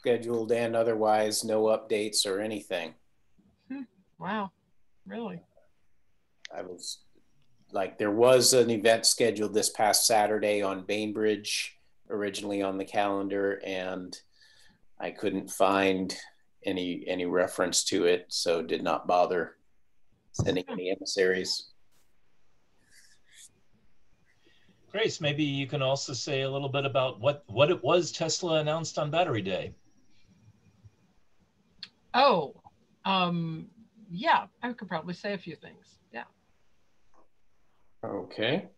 scheduled and otherwise, no updates or anything. Wow, really? I was like, there was an event scheduled this past Saturday on Bainbridge, originally on the calendar, and I couldn't find any reference to it, so did not bother sending any emissaries. Grace, maybe you can also say a little bit about what it was Tesla announced on Battery Day. Oh, yeah, I could probably say a few things. Yeah. Okay.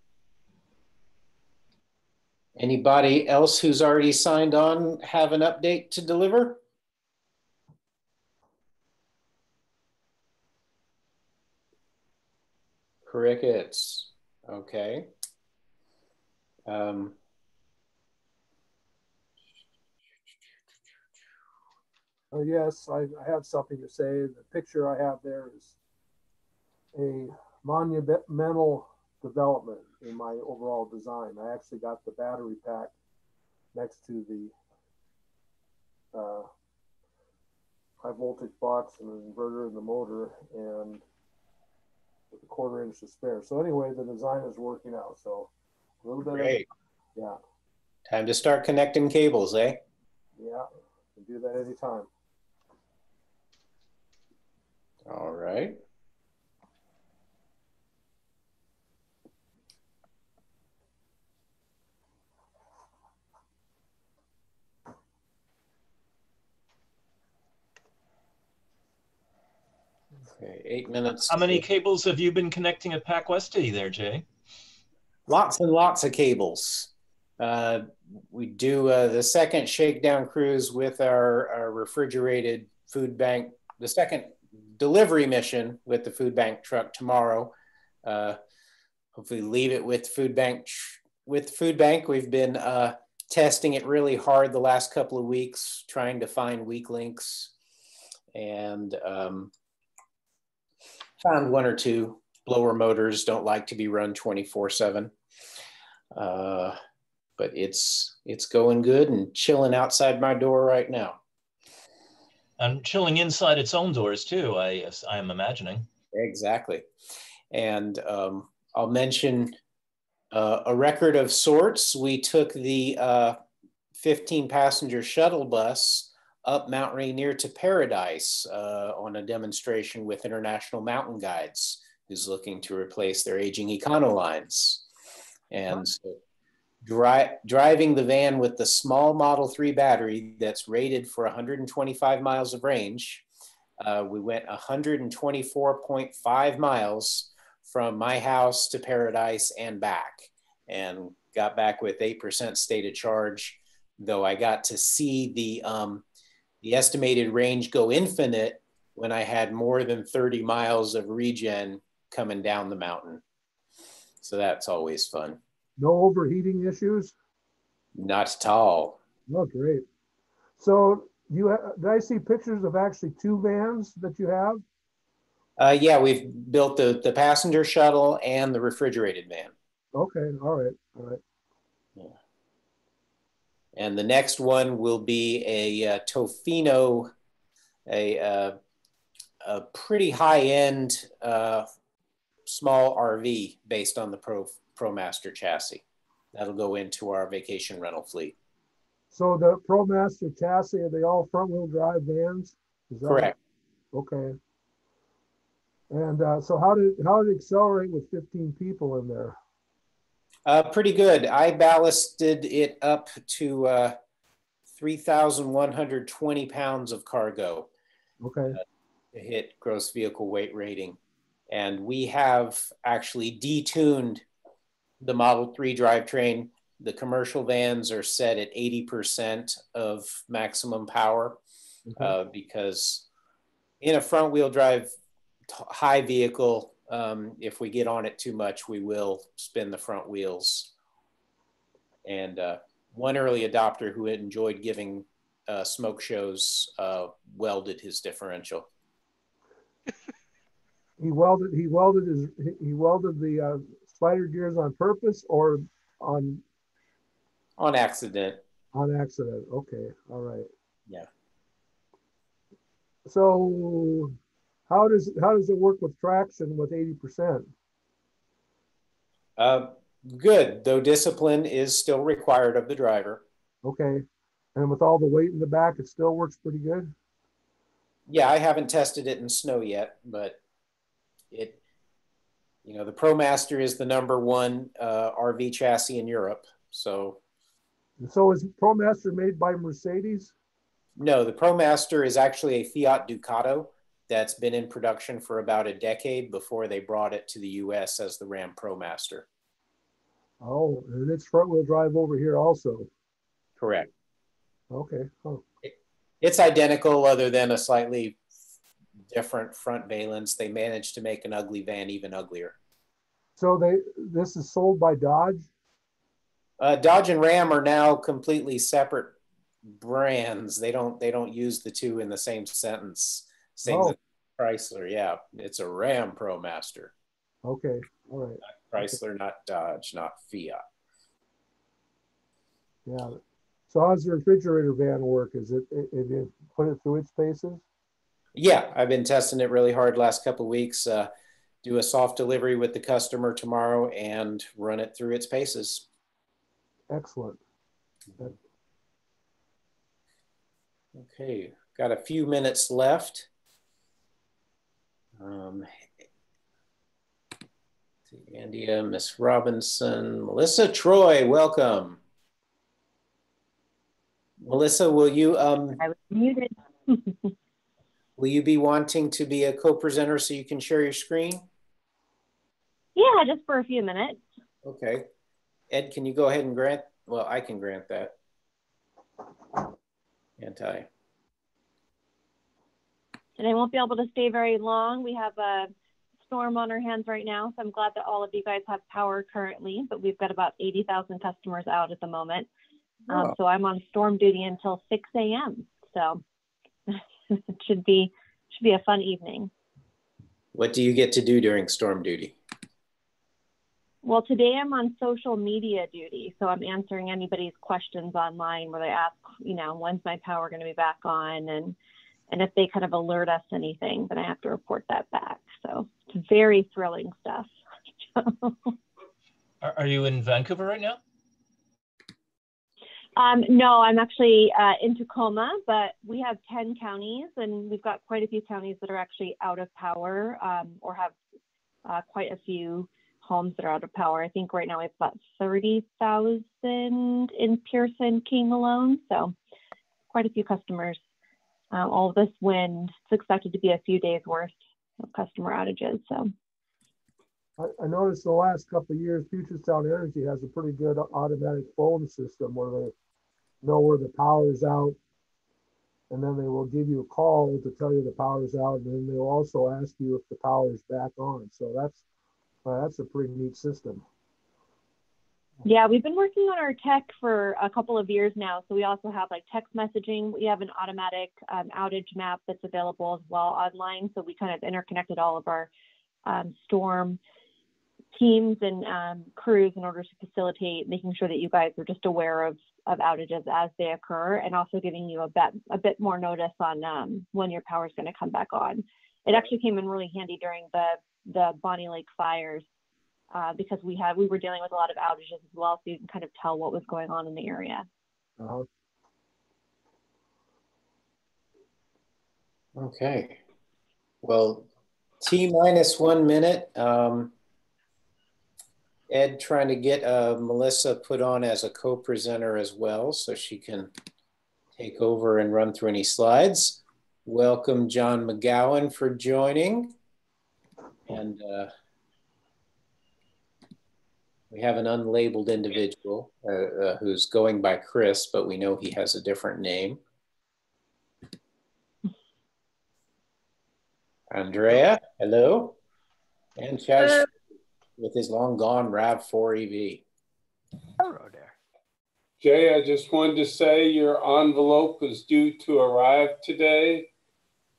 Anybody else who's already signed on have an update to deliver? Crickets. Okay. Yes, I have something to say. The picture I have there is a monumental development in my overall design. I actually got the battery pack next to the high voltage box and an inverter in the motor, and with a 1/4 inch to spare. So anyway, the design is working out. So a little bit Great. yeah. Time to start connecting cables, eh? Yeah, can do that anytime. All right. Okay, 8 minutes. How many cables have you been connecting at Pac Westy there, Jay? Lots and lots of cables. We do the second shakedown cruise with our refrigerated food bank, the second delivery mission with the food bank truck tomorrow. Hopefully leave it with food bank. We've been testing it really hard the last couple of weeks, trying to find weak links, and found 1 or 2. Blower motors don't like to be run 24/7. But it's going good and chilling outside my door right now. And chilling inside its own doors too, I am imagining. Exactly. And I'll mention a record of sorts. We took the 15-passenger shuttle bus up Mount Rainier to Paradise on a demonstration with International Mountain Guides, who's looking to replace their aging Econolines. And so driving the van with the small Model 3 battery that's rated for 125 miles of range, we went 124.5 miles from my house to Paradise and back, and got back with 8% state of charge, though I got to see the estimated range go infinite when I had more than 30 miles of regen coming down the mountain. So that's always fun. No overheating issues? Not at all. Oh, great. So did I see pictures of actually 2 vans that you have? Yeah, we've built the passenger shuttle and the refrigerated van. Okay, all right. Yeah. And the next one will be a Tofino, a pretty high-end small RV based on the ProMaster chassis. That'll go into our vacation rental fleet. So the ProMaster chassis, are they all front-wheel drive vans? Is that correct? Okay. And so how did it accelerate with 15 people in there? Pretty good. I ballasted it up to 3,120 pounds of cargo. Okay. To hit gross vehicle weight rating. And we have actually detuned the Model 3 drivetrain. The commercial vans are set at 80% of maximum power, because in a front wheel drive high vehicle, if we get on it too much, we will spin the front wheels. And one early adopter who enjoyed giving smoke shows welded his differential. He welded the spider gears on purpose or on accident. On accident. Okay. All right. Yeah. So how does it work with traction with 80%? Good, though discipline is still required of the driver. Okay. And with all the weight in the back, it still works pretty good? Yeah, I haven't tested it in snow yet, but the ProMaster is the #1 RV chassis in Europe. So is ProMaster made by Mercedes? no, the ProMaster is actually a Fiat Ducato that's been in production for about a decade before they brought it to the US as the Ram ProMaster. Oh, and it's front wheel drive over here also. Correct. Okay. Oh. It's identical other than a slightly different front valence. They managed to make an ugly van even uglier. So this is sold by Dodge? Dodge and Ram are now completely separate brands. They don't use the two in the same sentence. Same as Chrysler. Yeah, it's a Ram ProMaster. Okay. All right. Not Chrysler, not Dodge, not Fiat. Yeah. So how's the refrigerator van work? Have you put it through its paces? Yeah, I've been testing it really hard last couple of weeks. Do a soft delivery with the customer tomorrow and run it through its paces. Excellent. Okay, got a few minutes left. Andia, Miss Robinson, Melissa Troy, welcome. Melissa, will you I was muted. will you be wanting to be a co-presenter so you can share your screen? Yeah, just for a few minutes. Okay. Ed, can you go ahead and grant? Well, I can grant that. Can't I? And I won't be able to stay very long. We have a storm on our hands right now, so I'm glad that all of you guys have power currently, but we've got about 80,000 customers out at the moment. So I'm on storm duty until 6 a.m. So it should be a fun evening. What do you get to do during storm duty? Well, today I'm on social media duty. So I'm answering anybody's questions online where they ask, when's my power going to be back on? And if they kind of alert us to anything, then I have to report that back. So it's very thrilling stuff. Are you in Vancouver right now? No, I'm actually in Tacoma, but we have 10 counties, and we've got quite a few counties that are actually out of power or have quite a few homes that are out of power. I think right now it's about 30,000 in Pearson King alone, so quite a few customers. All this wind, it's expected to be a few days worth of customer outages. So I noticed the last couple of years, Puget Sound Energy has a pretty good automatic phone system where they know where the power is out, and then they will give you a call to tell you the power is out, and then they'll also ask you if the power is back on. So that's a pretty neat system. yeah, we've been working on our tech for a couple of years now. So we also have like text messaging. We have an automatic outage map that's available as well online. So we kind of interconnected all of our storm teams and crews in order to facilitate making sure that you guys are just aware of outages as they occur, and also giving you a bit more notice on when your power is going to come back on. It actually came in really handy during the Bonnie Lake fires because we were dealing with a lot of outages as well, so you can kind of tell what was going on in the area. Okay. Well, T-1 minute. Ed trying to get Melissa put on as a co-presenter as well so she can take over and run through any slides. Welcome John McGowan for joining. And we have an unlabeled individual who's going by Chris, but we know he has a different name. Andrea, hello. And Chaz with his long gone RAV4 EV. Hello there. Jay, I just wanted to say your envelope is due to arrive today.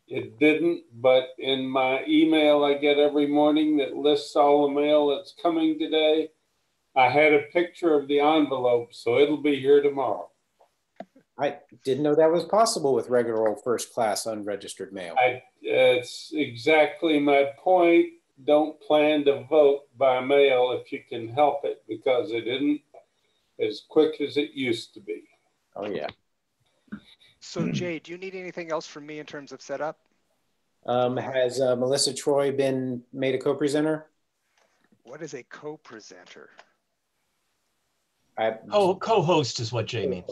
It didn't, but in my email I get every morning that lists all the mail that's coming today, I had a picture of the envelope, so it'll be here tomorrow. I didn't know that was possible with regular old first class unregistered mail. It's exactly my point. Don't plan to vote by mail if you can help it, because it isn't as quick as it used to be. Oh yeah. So Jay, do you need anything else from me in terms of setup? Has Melissa Troy been made a co-presenter? What is a co-presenter? Co-host is what Jay means.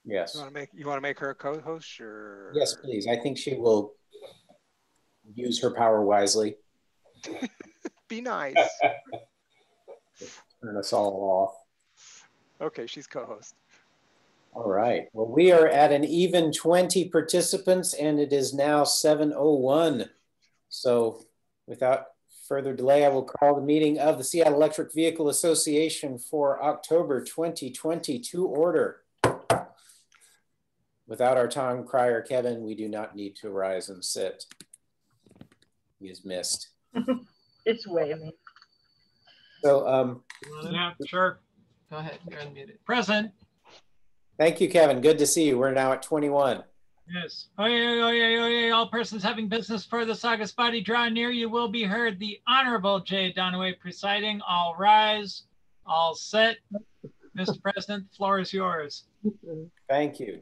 Yes. You want to make her a co-host, or? Yes, please. I think she will use her power wisely. Be nice. Turn us all off. Okay, she's co-host. All right. Well, we are at an even 20 participants, and it is now 7:01. So without further delay, I will call the meeting of the Seattle Electric Vehicle Association for October 2020 to order. Without our tongue crier, Kevin, we do not need to rise and sit. He is missed. It's waving. So, Yeah, sure. Go ahead. You're unmuted. Present. thank you, Kevin. Good to see you. We're now at 21. Yes. Oyez. All persons having business for the Saugus body draw near you will be heard. The Honorable Jay Donaway presiding. All rise. All set. Mr. President, the floor is yours. Thank you.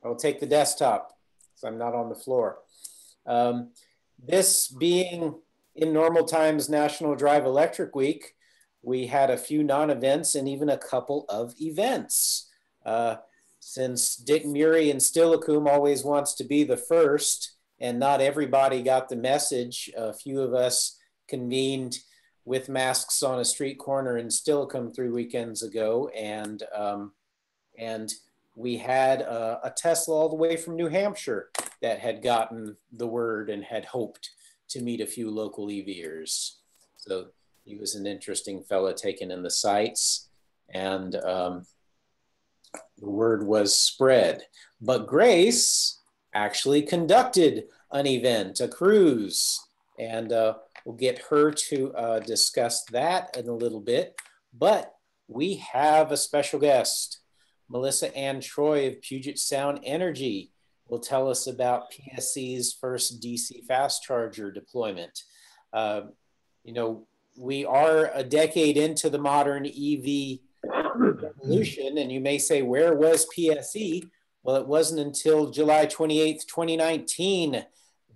I'll take the desktop because I'm not on the floor. This being in normal times National Drive Electric Week, we had a few non-events and even a couple of events. Since Dick Murray in Steilacoom always wants to be the first, and not everybody got the message, a few of us convened with masks on a street corner in Steilacoom 3 weekends ago, and we had a Tesla all the way from New Hampshire that had gotten the word and had hoped to meet a few local EVers. So he was an interesting fella taking in the sights, and the word was spread. But Grace actually conducted an event, a cruise, and we'll get her to discuss that in a little bit. But we have a special guest. Melissa Ann Troy of Puget Sound Energy will tell us about PSE's first DC fast charger deployment. You know, we are a decade into the modern EV revolution, and you may say, where was PSE? Well, it wasn't until July 28th, 2019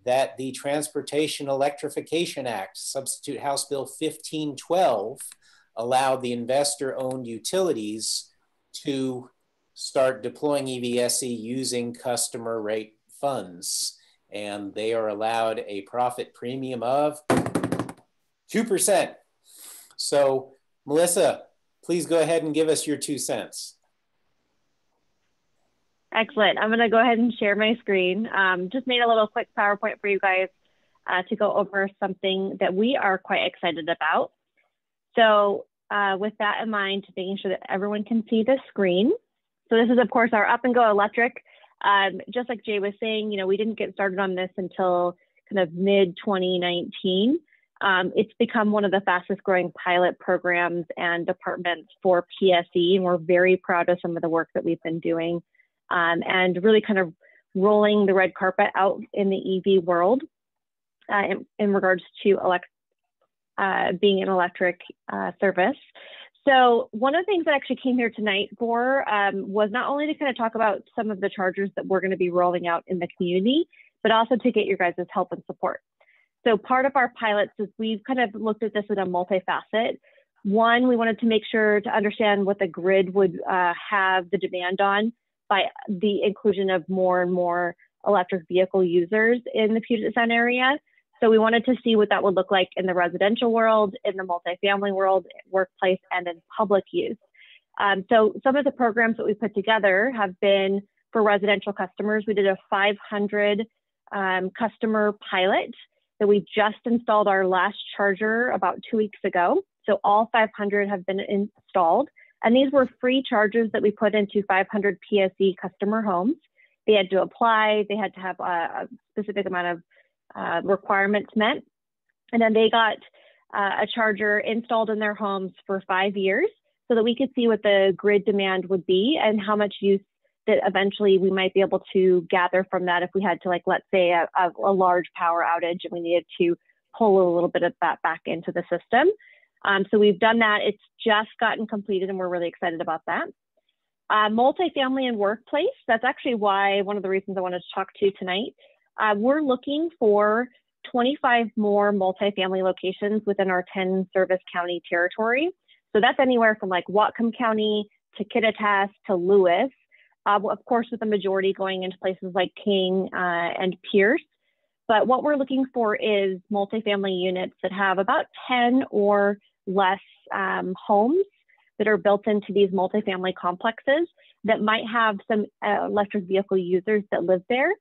that the Transportation Electrification Act, substitute House Bill 1512, allowed the investor-owned utilities to start deploying EVSE using customer rate funds. And they are allowed a profit premium of 2%. So Melissa, please go ahead and give us your 2 cents. Excellent. I'm going to go ahead and share my screen. Just made a little quick PowerPoint for you guys to go over something that we are quite excited about. So with that in mind, making sure that everyone can see the screen. So this is, of course, our Up and Go Electric. Just like Jay was saying, you know, we didn't get started on this until kind of mid-2019. It's become one of the fastest growing pilot programs and departments for PSE, and we're very proud of some of the work that we've been doing and really kind of rolling the red carpet out in the EV world in regards to being an electric service. So one of the things that I actually came here tonight for was not only to kind of talk about some of the chargers that we're going to be rolling out in the community, but also to get your guys' help and support. So part of our pilots is we've kind of looked at this in a multifaceted. One, we wanted to make sure to understand what the grid would have the demand on by the inclusion of more and more electric vehicle users in the Puget Sound area. So we wanted to see what that would look like in the residential world, in the multifamily world, workplace, and in public use. So some of the programs that we put together have been for residential customers. We did a 500 customer pilot that we just installed our last charger about 2 weeks ago. So all 500 have been installed. And these were free chargers that we put into 500 PSE customer homes. They had to apply, they had to have a specific amount of requirements met. And then they got a charger installed in their homes for 5 years so that we could see what the grid demand would be and how much use that eventually we might be able to gather from that if we had to, like, let's say a large power outage and we needed to pull a little bit of that back into the system. So we've done that. It's just gotten completed and we're really excited about that. Multifamily and workplace, that's actually why one of the reasons I wanted to talk to you tonight. We're looking for 25 more multifamily locations within our 10 service county territory. So that's anywhere from like Whatcom County to Kittitas to Lewis, of course, with the majority going into places like King and Pierce. But what we're looking for is multifamily units that have about 10 or less homes that are built into these multifamily complexes that might have some electric vehicle users that live there.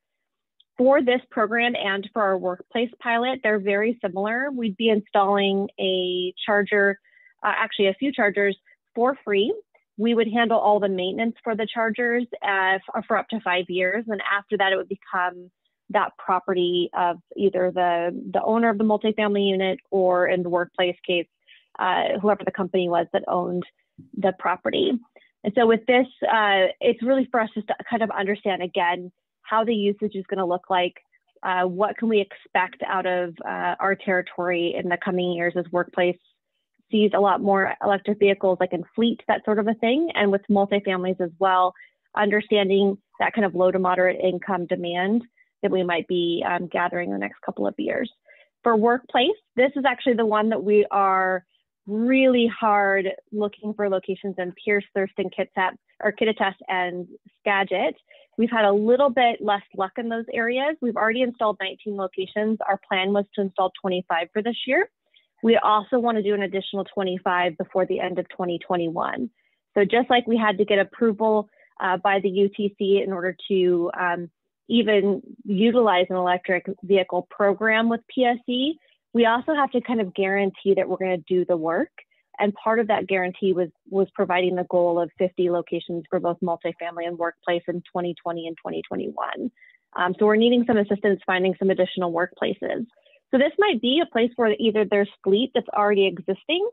For this program and for our workplace pilot, they're very similar. We'd be installing a charger, actually a few chargers for free. We would handle all the maintenance for the chargers for up to 5 years. And after that, it would become that property of either the owner of the multifamily unit, or in the workplace case, whoever the company was that owned the property. And so with this, it's really for us just to kind of understand again how the usage is going to look like. What can we expect out of our territory in the coming years as workplace sees a lot more electric vehicles, like in fleet, that sort of a thing, and with multifamilies as well, understanding that kind of low to moderate income demand that we might be gathering in the next couple of years. For workplace, this is actually the one that we are really hard looking for locations in Pierce, Thurston, Kittitas, and Skagit. We've had a little bit less luck in those areas. We've already installed 19 locations. Our plan was to install 25 for this year. We also want to do an additional 25 before the end of 2021. So just like we had to get approval by the UTC in order to even utilize an electric vehicle program with PSE, we also have to kind of guarantee that we're going to do the work. And part of that guarantee was providing the goal of 50 locations for both multifamily and workplace in 2020 and 2021. So we're needing some assistance finding some additional workplaces. So this might be a place where either there's fleet that's already existing,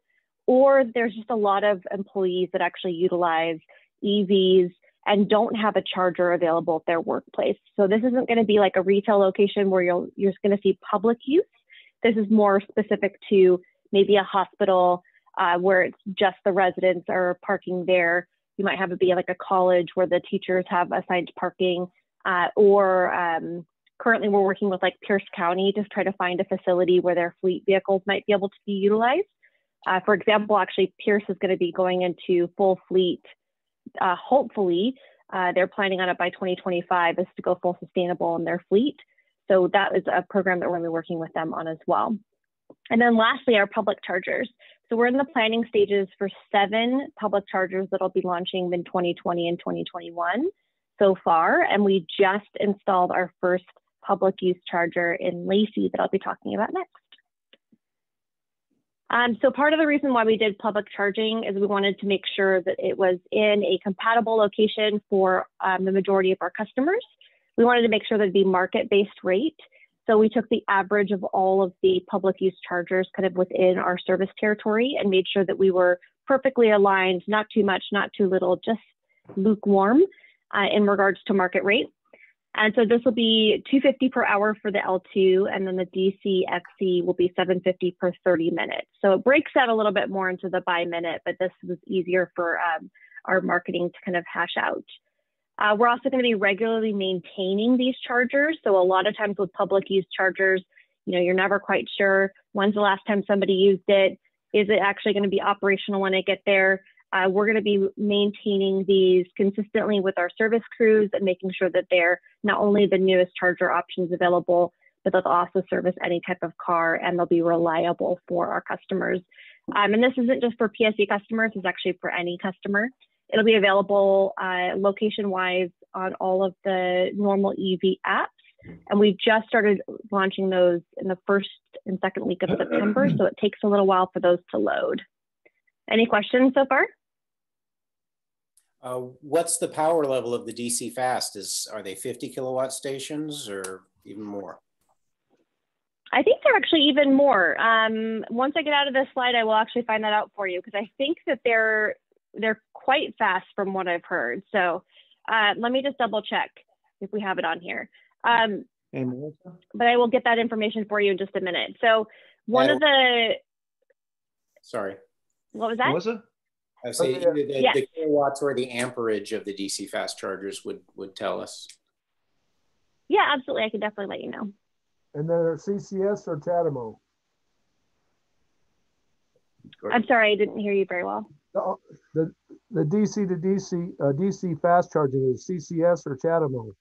or there's just a lot of employees that actually utilize EVs and don't have a charger available at their workplace. So this isn't going to be like a retail location where you're just going to see public use. This is more specific to maybe a hospital where it's just the residents are parking there. You might have it be like a college where the teachers have assigned parking, or currently we're working with like Pierce County to try to find a facility where their fleet vehicles might be able to be utilized. For example, actually Pierce is going to be going into full fleet. Hopefully, they're planning on it by 2025 is to go full sustainable in their fleet. So that is a program that we're going to be working with them on as well. And then lastly, our public chargers. So we're in the planning stages for 7 public chargers that'll be launching in 2020 and 2021 so far. And we just installed our first public use charger in Lacey that I'll be talking about next. So part of the reason why we did public charging is we wanted to make sure that it was in a compatible location for the majority of our customers. We wanted to make sure that it'd be market-based rate. So we took the average of all of the public use chargers kind of within our service territory and made sure that we were perfectly aligned, not too much, not too little, just lukewarm in regards to market rate. And so this will be $250 per hour for the L2, and then the DC XC will be $750 per 30 minutes. So it breaks out a little bit more into the by minute, but this was easier for our marketing to kind of hash out. We're also going to be regularly maintaining these chargers. So a lot of times with public use chargers, you know, you're never quite sure when's the last time somebody used it. Is it actually going to be operational when I get there? We're going to be maintaining these consistently with our service crews and making sure that they're not only the newest charger options available, but they'll also service any type of car and they'll be reliable for our customers. And this isn't just for PSE customers, it's actually for any customer. It'll be available location-wise on all of the normal EV apps. And we just started launching those in the first and second week of September, so it takes a little while for those to load. Any questions so far? What's the power level of the DC fast? Are they 50 kilowatt stations or even more? I think they're actually even more. Once I get out of this slide, I will actually find that out for you because I think that they're quite fast from what I've heard. So Let me just double check if we have it on here. Hey, Melissa? But I will get that information for you in just a minute. So one of the, sorry, what was that? Melissa? I say yeah. either Yes. the kilowatts or the amperage of the DC fast chargers would tell us. Yeah, absolutely. I can definitely let you know. And then are CCS or CHAdeMO? I'm sorry, I didn't hear you very well. The DC to DC, DC fast charging is CCS or CHAdeMO?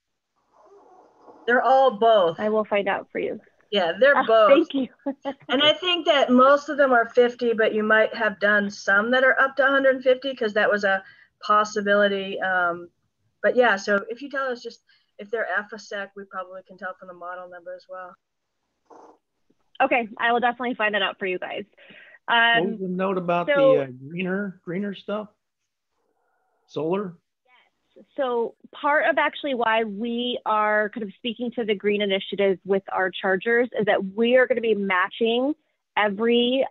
They're all both. I will find out for you. Yeah, they're both. Thank you. And I think that most of them are 50, but you might have done some that are up to 150 because that was a possibility. But yeah, so if you tell us just if they're FSEC, we probably can tell from the model number as well. Okay, I will definitely find that out for you guys. What was the note about the greener stuff? Solar? Yes. So part of actually why we are kind of speaking to the green initiative with our chargers is that we are going to be matching every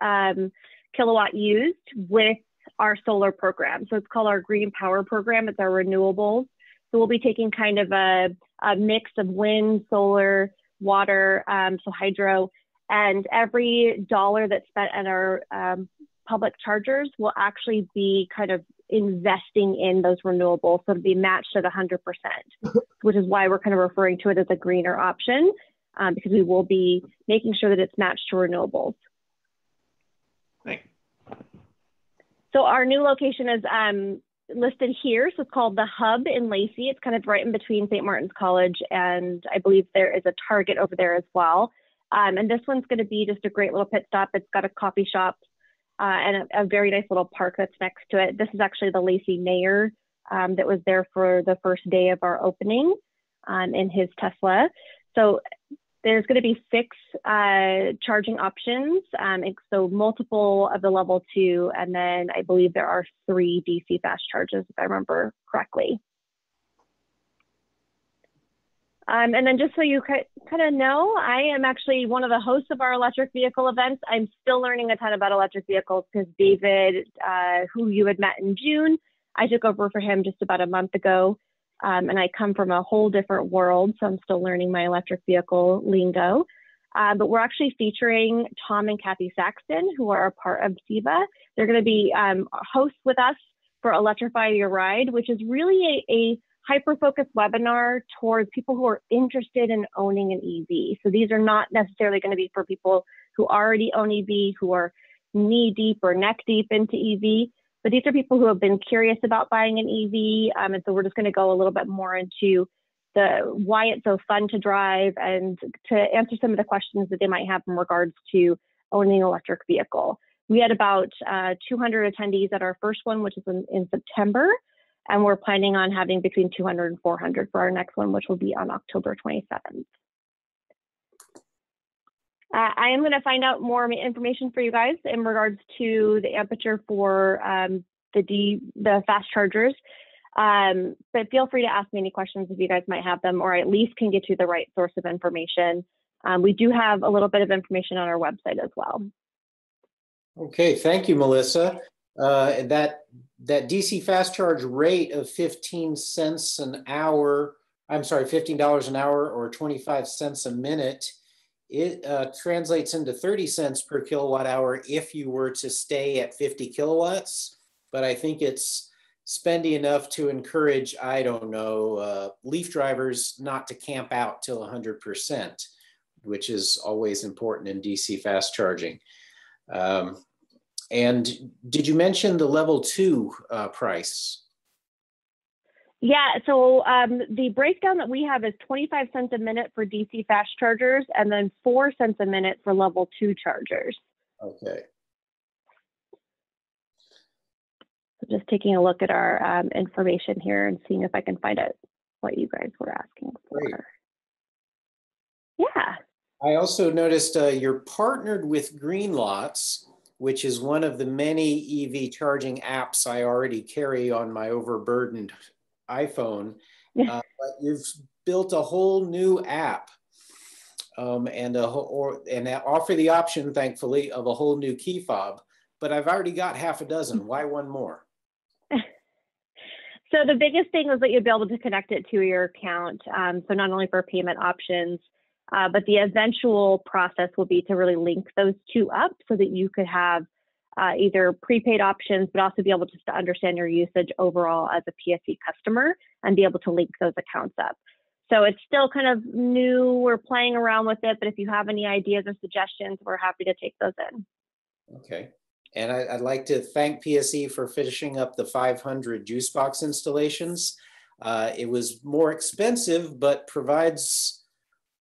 kilowatt used with our solar program. So it's called our Green Power Program. It's our renewables. So we'll be taking kind of a mix of wind, solar, water, so hydro, and every dollar that's spent at our public chargers will actually be kind of investing in those renewables. So it'll be matched at 100%, which is why we're kind of referring to it as a greener option, because we will be making sure that it's matched to renewables. Thanks. So our new location is listed here. So it's called the Hub in Lacey. It's kind of right in between St. Martin's College, and I believe there is a Target over there as well. And this one's going to be just a great little pit stop. It's got a coffee shop and a very nice little park that's next to it. This is actually the Lacey mayor that was there for the first day of our opening in his Tesla. So there's going to be 6 charging options. So multiple of the level 2, and then I believe there are 3 DC fast charges, if I remember correctly. And then just so you kind of know, I am actually one of the hosts of our electric vehicle events. I'm still learning a ton about electric vehicles because David, who you had met in June, I took over for him just about a month ago. And I come from a whole different world, so I'm still learning my electric vehicle lingo. But we're actually featuring Tom and Kathy Saxton, who are a part of SEVA. They're going to be hosts with us for Electrify Your Ride, which is really a hyper-focused webinar towards people who are interested in owning an EV. So these are not necessarily going to be for people who already own EV, who are knee-deep or neck-deep into EV, but these are people who have been curious about buying an EV. And so we're just going to go a little bit more into why it's so fun to drive and to answer some of the questions that they might have in regards to owning an electric vehicle. We had about 200 attendees at our first one, which is in September. And we're planning on having between 200 and 400 for our next one, which will be on October 27th. I am going to find out more information for you guys in regards to the aperture for the fast chargers. But feel free to ask me any questions if you guys might have them, or I at least can get you the right source of information. We do have a little bit of information on our website as well. Okay, thank you, Melissa. That DC fast charge rate of 15 cents an hour, I'm sorry, $15 an hour or 25 cents a minute, it translates into 30 cents per kilowatt hour if you were to stay at 50 kilowatts. But I think it's spendy enough to encourage, I don't know, Leaf drivers not to camp out till 100%, which is always important in DC fast charging. And did you mention the level 2 price? Yeah, so the breakdown that we have is 25 cents a minute for DC fast chargers and then 4 cents a minute for level 2 chargers. Okay. So just taking a look at our information here and seeing if I can find out what you guys were asking for. Great. Yeah. I also noticed you're partnered with Greenlots, which is one of the many EV charging apps I already carry on my overburdened iPhone. But you've built a whole new app and offer the option, thankfully, of a whole new key fob. But I've already got half a dozen. Why one more? So the biggest thing was that you'd be able to connect it to your account. So not only for payment options, but the eventual process will be to really link those two up so that you could have either prepaid options, but also be able just to understand your usage overall as a PSE customer and be able to link those accounts up. So it's still kind of new. We're playing around with it, but if you have any ideas or suggestions, we're happy to take those in. Okay. And I'd like to thank PSE for finishing up the 500 juice box installations. It was more expensive, but provides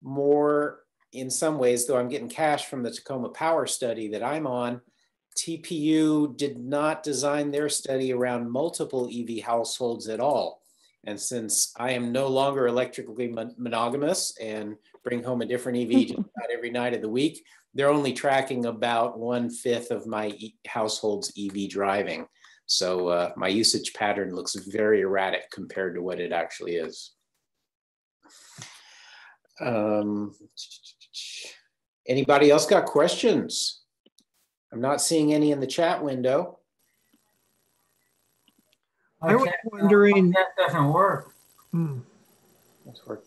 more in some ways, though I'm getting cash from the Tacoma Power study that I'm on. TPU did not design their study around multiple EV households at all. And since I am no longer electrically monogamous and bring home a different EV just about every night of the week, they're only tracking about 1/5 of my household's EV driving. So my usage pattern looks very erratic compared to what it actually is. Anybody else got questions? I'm not seeing any in the chat window. I was wondering. That doesn't work. That's work.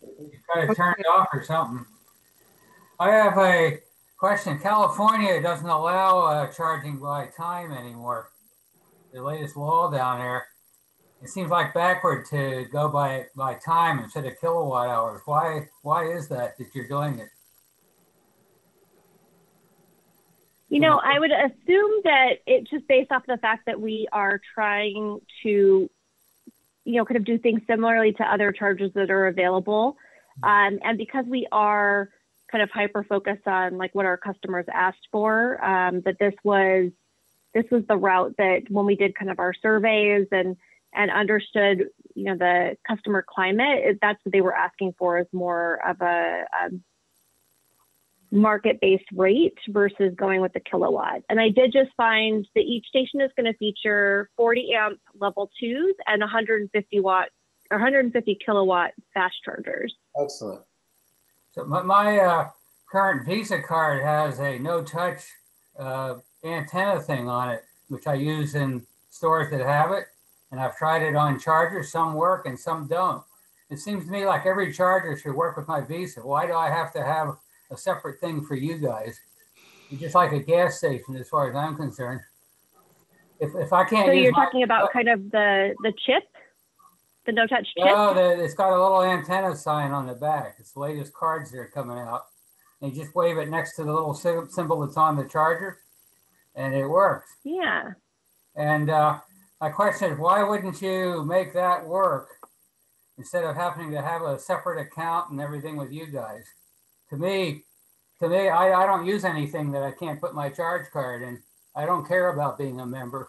You gotta turn it off or something. I have a question. California doesn't allow charging by time anymore. The latest law down there. It seems like backward to go by time instead of kilowatt hours. Why is that you're doing it? You know, I would assume that it's just based off the fact that we are trying to, you know, kind of do things similarly to other chargers that are available. And because we are kind of hyper-focused on like what our customers asked for, that this was the route that when we did kind of our surveys and understood, you know, the customer climate, that's what they were asking for, is more of a market-based rate versus going with the kilowatt. And I did just find that each station is going to feature 40 amp level 2s and 150 kilowatt fast chargers. Excellent. So my current Visa card has a no-touch antenna thing on it, which I use in stores that have it. And I've tried it on chargers. Some work and some don't. It seems to me like every charger should work with my Visa. Why do I have to have a separate thing for you guys? It's just like a gas station as far as I'm concerned. If I can't so use you're talking about kind of the chip, the no-touch chip? No, it's got a little antenna sign on the back. It's the latest cards that are coming out. And you just wave it next to the little symbol that's on the charger, and it works. Yeah. And my question is, why wouldn't you make that work instead of having to have a separate account and everything with you guys? To me, I don't use anything that I can't put my charge card in. I don't care about being a member.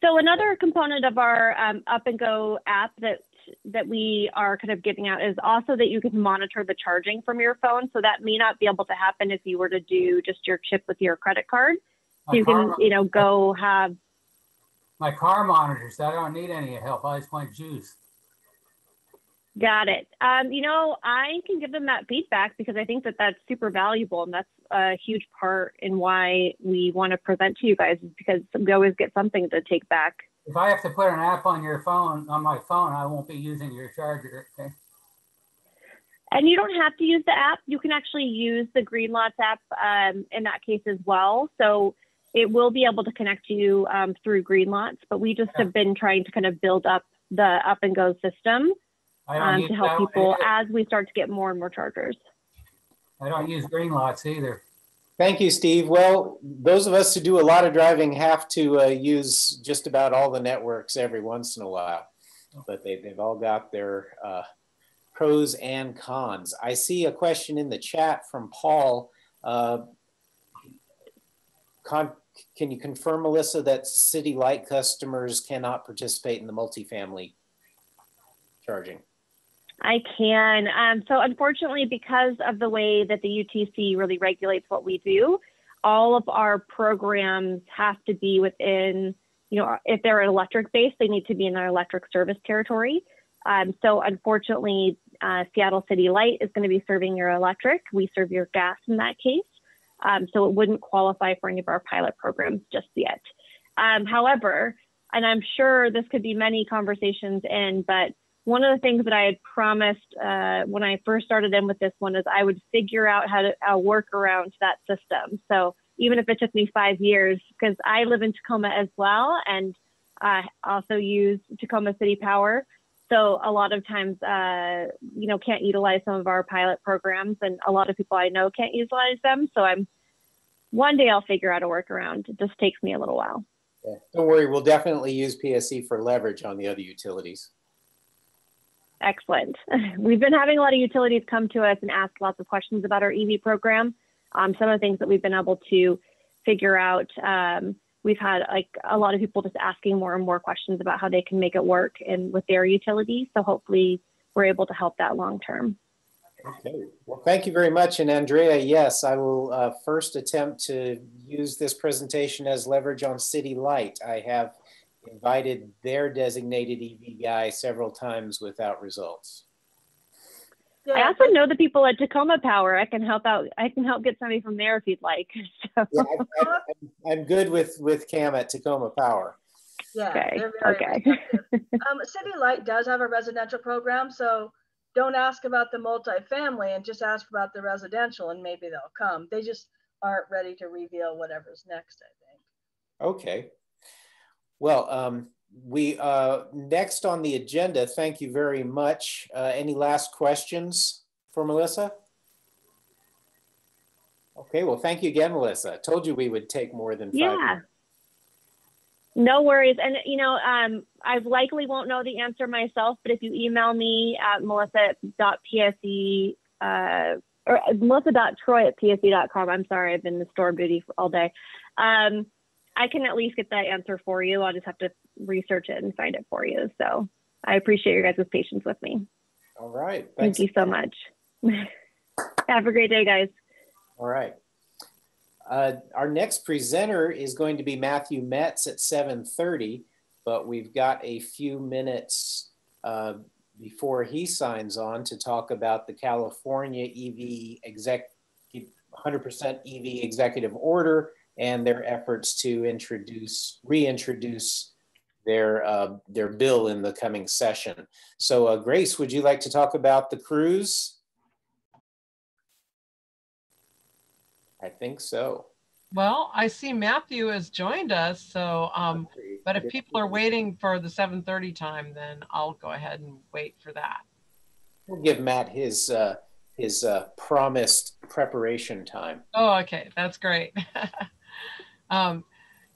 So another component of our Up and Go app that we are kind of giving out is also that you can monitor the charging from your phone. So that may not be able to happen if you were to do just your chip with your credit card. So you can, you know, go have. My car monitors, I don't need any help. I just want juice. Got it. You know, I can give them that feedback because I think that that's super valuable, and that's a huge part in why we want to present to you guys, is because we always get something to take back. If I have to put an app on your phone, on my phone, I won't be using your charger. Okay. And you don't have to use the app. You can actually use the Greenlots app in that case as well. So it will be able to connect you through Greenlots, but we just have been trying to kind of build up the Up and Go system to help people as we start to get more and more chargers. I don't use Greenlots either. Thank you, Steve. Well, those of us who do a lot of driving have to use just about all the networks every once in a while, but they've all got their pros and cons. I see a question in the chat from Paul. Can you confirm, Melissa, that City Light customers cannot participate in the multifamily charging? I can. So unfortunately, because of the way that the UTC really regulates what we do, all of our programs have to be within, you know, if they're electric based, they need to be in our electric service territory. So unfortunately, Seattle City Light is going to be serving your electric. We serve your gas in that case. So it wouldn't qualify for any of our pilot programs just yet. However, and I'm sure this could be many conversations in, but one of the things that I had promised when I first started in with this one is I would figure out how to work around that system. So even if it took me 5 years, because I live in Tacoma as well, and I also use Tacoma City Power. So a lot of times, you know, can't utilize some of our pilot programs, and a lot of people I know can't utilize them. So one day I'll figure out a workaround. It just takes me a little while. Yeah. Don't worry, we'll definitely use PSE for leverage on the other utilities. Excellent. We've been having a lot of utilities come to us and ask lots of questions about our EV program. Some of the things that we've been able to figure out, we've had like a lot of people just asking more and more questions about how they can make it work and with their utilities. So hopefully we're able to help that long term. Okay, well, thank you very much. And Andrea, yes, I will first attempt to use this presentation as leverage on City Light. I have invited their designated EV guy several times without results. Yeah, I also know the people at Tacoma Power. I can help out. I can help get somebody from there if you'd like. So. Yeah, I'm good with Cam at Tacoma Power. Yeah, okay. They're very Okay. City Light does have a residential program, so don't ask about the multifamily and just ask about the residential, and maybe they'll come. They just aren't ready to reveal whatever's next, I think. Okay. Well, we next on the agenda, thank you very much. Any last questions for Melissa? Okay, well, thank you again, Melissa. I told you we would take more than 5 minutes. No worries. And, you know, I likely won't know the answer myself, but if you email me at melissa.pse, or melissa.troy@pse.com, I'm sorry, I've been in the store duty all day. I can at least get that answer for you. I'll just have to research it and find it for you. So I appreciate your guys' patience with me. All right. Thank you so much. Have a great day, guys. All right. Our next presenter is going to be Matthew Metz at 7:30, but we've got a few minutes before he signs on to talk about the California EV 100% EV executive order and their efforts to reintroduce their bill in the coming session. So Grace, would you like to talk about the cruise? I think so. Well, I see Matthew has joined us. So, but if people are waiting for the 7:30 time, then I'll go ahead and wait for that. We'll give Matt his promised preparation time. Oh, okay. That's great.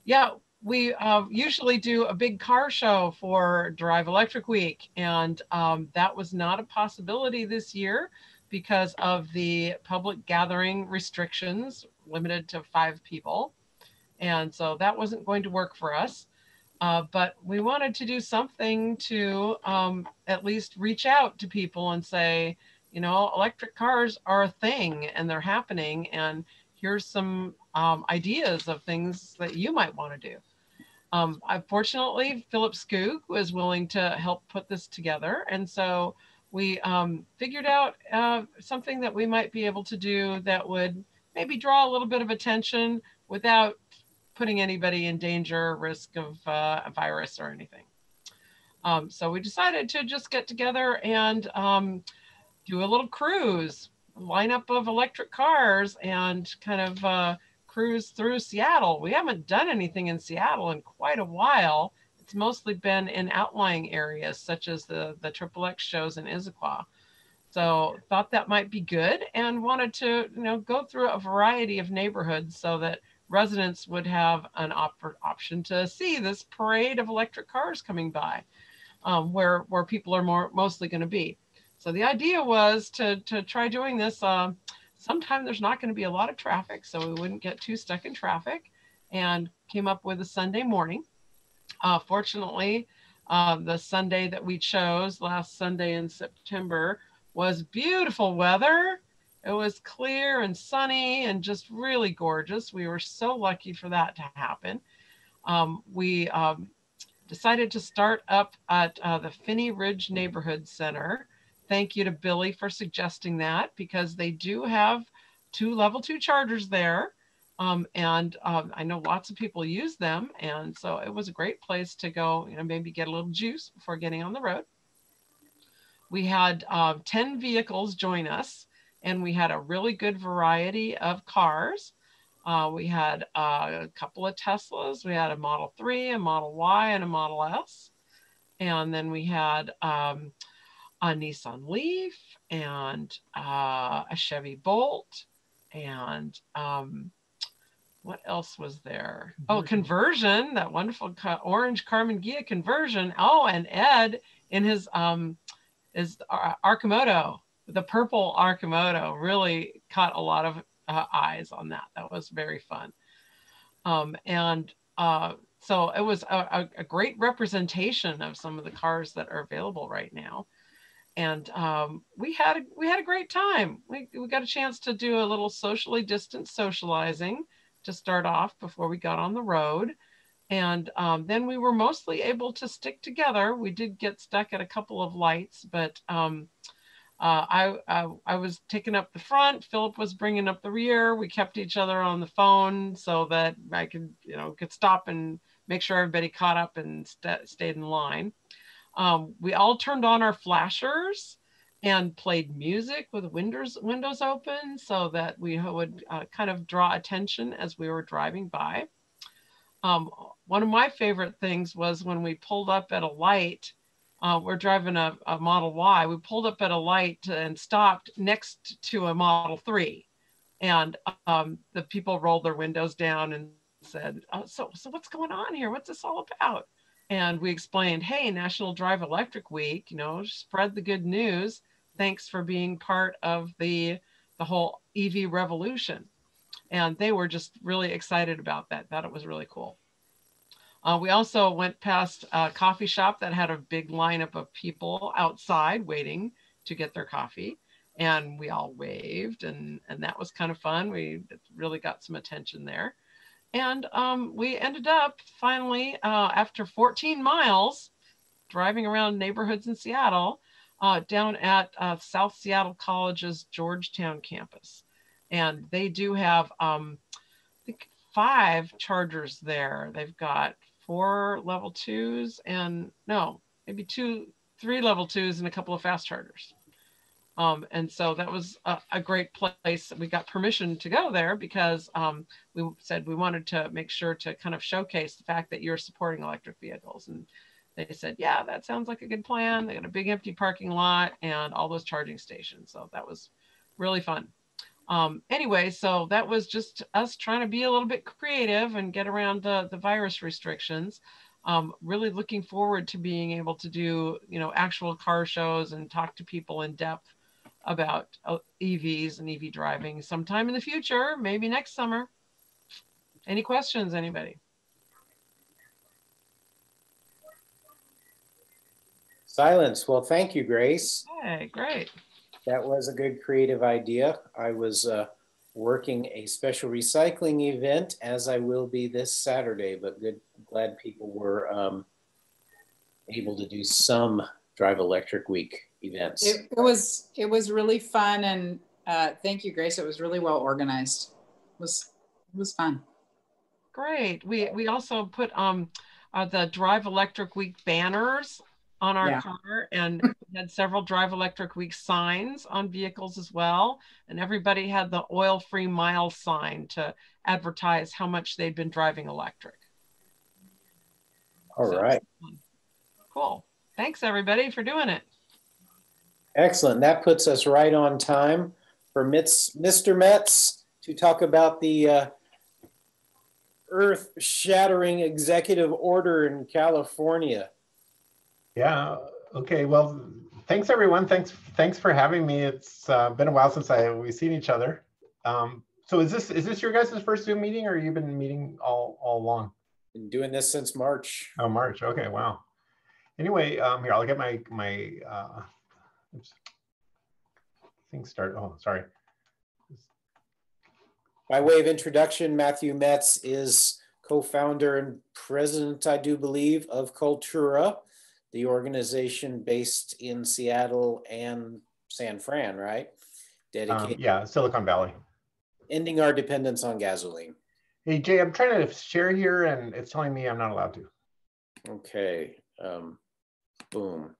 Yeah, we usually do a big car show for Drive Electric Week. And that was not a possibility this year because of the public gathering restrictions limited to 5 people. And so that wasn't going to work for us. But we wanted to do something to at least reach out to people and say, you know, electric cars are a thing and they're happening. And here's some ideas of things that you might want to do. Fortunately, Philip Skoog was willing to help put this together. And so we figured out something that we might be able to do that would maybe draw a little bit of attention without putting anybody in danger, risk of a virus or anything. So we decided to just get together and do a little cruise, lineup of electric cars, and kind of cruise through Seattle. We haven't done anything in Seattle in quite a while. It's mostly been in outlying areas such as the XXX shows in Issaquah. So thought that might be good and wanted to, you know, go through a variety of neighborhoods so that residents would have an option to see this parade of electric cars coming by, where people are mostly going to be. So the idea was to try doing this. Sometime there's not going to be a lot of traffic, so we wouldn't get too stuck in traffic, and came up with a Sunday morning. Fortunately, the Sunday that we chose, last Sunday in September, was beautiful weather. It was clear and sunny and just really gorgeous. We were so lucky for that to happen. We decided to start up at the Finney Ridge Neighborhood Center. Thank you to Billy for suggesting that, because they do have 2 level 2 chargers there. I know lots of people use them. And so it was a great place to go, maybe get a little juice before getting on the road. We had 10 vehicles join us, and we had a really good variety of cars. We had a couple of Teslas. We had a Model 3, a Model Y, and a Model S. And then we had a Nissan Leaf and a Chevy Bolt. And what else was there? Oh, Conversion, that wonderful orange Carmen Ghia Conversion. Oh, and Ed in his Arcimoto, the purple Arcimoto, really caught a lot of eyes on that. That was very fun. So it was a great representation of some of the cars that are available right now. And we had a great time. We got a chance to do a little socially distanced socializing to start off before we got on the road. And then we were mostly able to stick together. We did get stuck at a couple of lights, but I was taking up the front. Philip was bringing up the rear. We kept each other on the phone so that I could stop and make sure everybody caught up and stayed in line. We all turned on our flashers and played music with windows open so that we would kind of draw attention as we were driving by. One of my favorite things was when we pulled up at a light. We're driving a Model Y. We pulled up at a light and stopped next to a Model 3. And the people rolled their windows down and said, so what's going on here? What's this all about? And we explained, hey, National Drive Electric Week, spread the good news. Thanks for being part of the whole EV revolution. And they were just really excited about that. Thought it was really cool. We also went past a coffee shop that had a big lineup of people outside waiting to get their coffee. And we all waved, and that was kind of fun. We really got some attention there. And we ended up finally, after 14 miles, driving around neighborhoods in Seattle, down at South Seattle College's Georgetown campus. And they do have, I think, 5 chargers there. They've got 4 level 2s and maybe 3 level 2s and a couple of fast chargers. And so that was a great place. We got permission to go there because we said we wanted to make sure to kind of showcase the fact that you're supporting electric vehicles. And they said, yeah, that sounds like a good plan. They got a big empty parking lot and all those charging stations. So that was really fun. Anyway, so that was just us trying to be a little bit creative and get around the virus restrictions. Really looking forward to being able to do, actual car shows and talk to people in depth about EVs and EV driving sometime in the future, maybe next summer. Any questions, anybody? Silence. Well, thank you, Grace. Hey, great. That was a good creative idea. I was working a special recycling event, as I will be this Saturday, but glad people were able to do some Drive Electric Week events. It was really fun, and thank you, Grace. It was really well organized. It was fun. Great. We also put the Drive Electric Week banners on our car, and we had several Drive Electric Week signs on vehicles as well. And everybody had the oil-free miles sign to advertise how much they'd been driving electric. All right. Cool. Thanks, everybody, for doing it. Excellent. That puts us right on time for Mr. Metz to talk about the earth-shattering executive order in California. Yeah. Okay. Well, thanks everyone. Thanks for having me. It's been a while since we've seen each other. So is this your guys' first Zoom meeting, or you've been meeting all along? Been doing this since March. Oh, March. Okay. Wow. Anyway, here I'll get my oops, things started. Oh, sorry. By way of introduction, Matthew Metz is co-founder and president, I do believe, of Cultura, the organization based in Seattle and San Fran, right? Dedicated yeah, Silicon Valley. Ending our dependence on gasoline. Hey, Jay, I'm trying to share here and it's telling me I'm not allowed to. Okay, boom.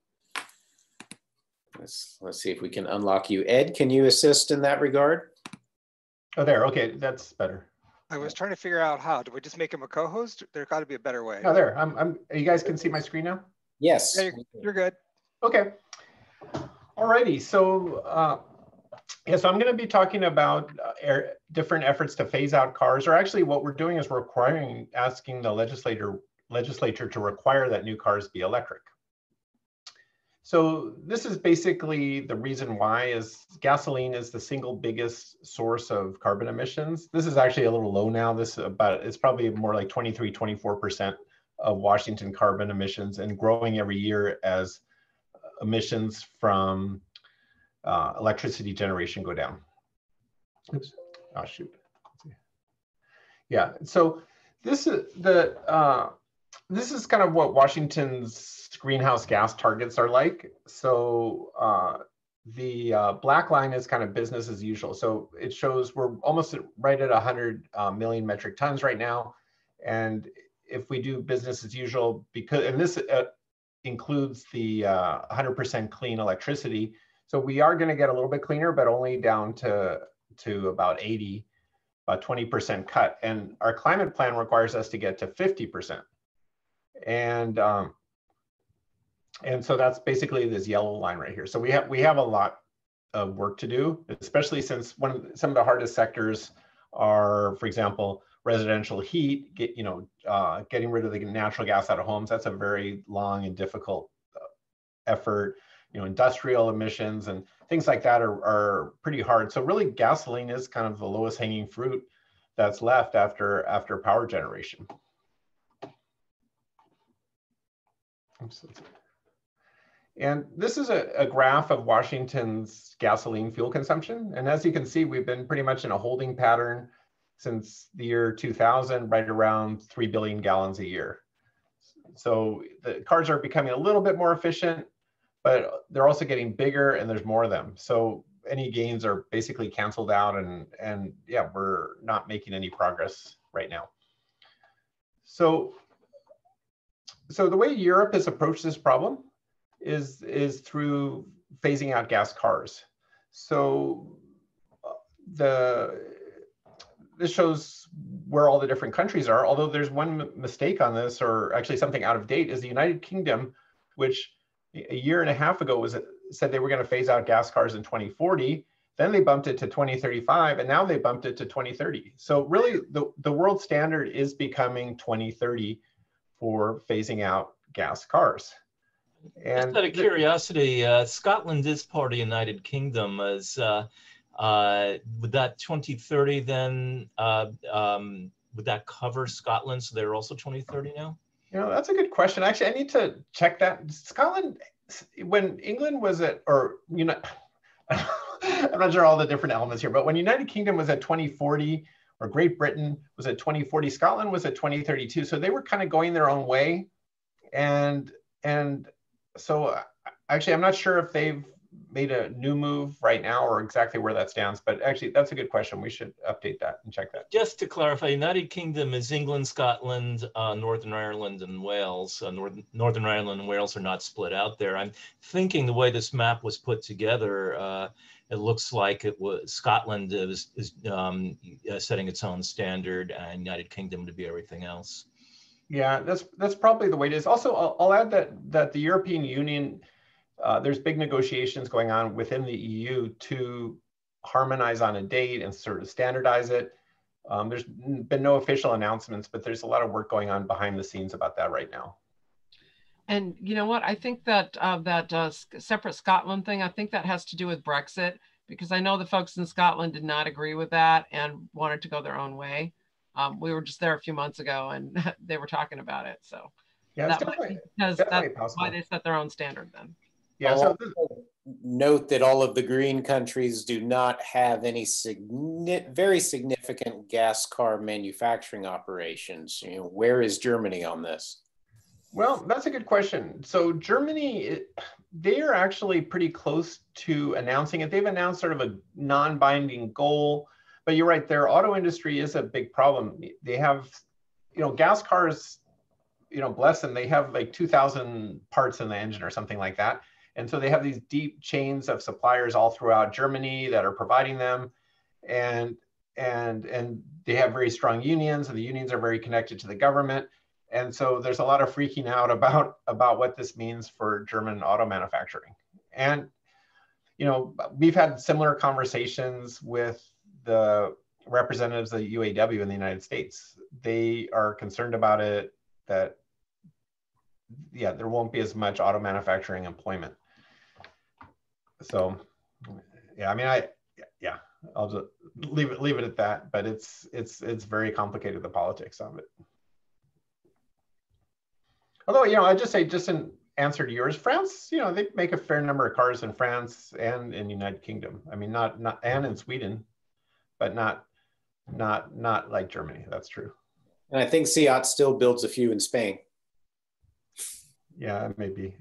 Let's see if we can unlock you. Ed, can you assist in that regard? Oh, there, okay, that's better. I was trying to figure out how. Do we just make him a co-host? There got to be a better way. No, there, you guys can see my screen now? Yes. Yeah, you're good. Okay. Alrighty, so yeah, so I'm going to be talking about different efforts to phase out cars, or actually what we're doing is we're asking the legislature to require that new cars be electric. So this is basically the reason why is gasoline is the single biggest source of carbon emissions. This is actually a little low now. It's probably more like 23, 24% of Washington carbon emissions, and growing every year as emissions from electricity generation go down. Oops. Oh shoot. Yeah. So this is this is kind of what Washington's greenhouse gas targets are like. So the black line is kind of business as usual. So it shows we're almost right at 100 million metric tons right now. And if we do business as usual, and this includes the 100% clean electricity. So we are going to get a little bit cleaner, but only down to about 80, about 20% cut. And our climate plan requires us to get to 50%. And so that's basically this yellow line right here. So we have a lot of work to do, especially since some of the hardest sectors are, for example, residential heat, getting rid of the natural gas out of homes. That's a very long and difficult effort. Industrial emissions and things like that are pretty hard. So really gasoline is kind of the lowest hanging fruit that's left after power generation. Oops. And this is a graph of Washington's gasoline fuel consumption. And as you can see, we've been pretty much in a holding pattern since the year 2000, right around 3 billion gallons a year. So the cars are becoming a little bit more efficient, but they're also getting bigger and there's more of them. So any gains are basically canceled out, and yeah, we're not making any progress right now. So the way Europe has approached this problem is through phasing out gas cars. So this shows where all the different countries are, although there's one mistake on this, or actually something out of date, is the United Kingdom, which a year and a half ago said they were going to phase out gas cars in 2040. Then they bumped it to 2035, and now they bumped it to 2030. So really, the world standard is becoming 2030 for phasing out gas cars. And just out of curiosity, Scotland is part of the United Kingdom. Would that 2030 then, would that cover Scotland? So they're also 2030 now? That's a good question. Actually, I need to check that. Scotland, when England was at, or I'm not sure all the different elements here, but when United Kingdom was at 2040, or Great Britain was at 2040, Scotland was at 2032. So they were kind of going their own way. And so actually, I'm not sure if they've made a new move right now or exactly where that stands, but actually that's a good question. We should update that and check that. Just to clarify, United Kingdom is England, Scotland, Northern Ireland, and Wales. Northern Ireland and Wales are not split out there. I'm thinking the way this map was put together, it looks like Scotland is setting its own standard, and United Kingdom to be everything else. Yeah, that's probably the way it is. Also, I'll add that the European Union, there's big negotiations going on within the EU to harmonize on a date and sort of standardize it. There's been no official announcements, but there's a lot of work going on behind the scenes about that right now. And you know what? I think that separate Scotland thing, I think that has to do with Brexit, because I know the folks in Scotland did not agree with that and wanted to go their own way. We were just there a few months ago and they were talking about it. So yeah, that's why they set their own standard then. Yeah. So note that all of the green countries do not have any very significant gas car manufacturing operations. Where is Germany on this? Well, that's a good question. So Germany, they are actually pretty close to announcing it. They've announced sort of a non-binding goal, But you're right, their auto industry is a big problem. They have, gas cars, bless them, they have like 2,000 parts in the engine or something like that. And so they have these deep chains of suppliers all throughout Germany that are providing them. And they have very strong unions, and the unions are very connected to the government. And so there's a lot of freaking out about what this means for German auto manufacturing. And, we've had similar conversations with the representatives of the UAW in the United States. They are concerned about it, that, yeah, there won't be as much auto manufacturing employment. So, yeah, I mean, I'll just leave it at that. But it's very complicated, the politics of it. Although, I just say, just in answer to yours, France, they make a fair number of cars in France and in the United Kingdom. I mean, not and in Sweden, but not like Germany. That's true. And I think Seat still builds a few in Spain. Yeah, maybe.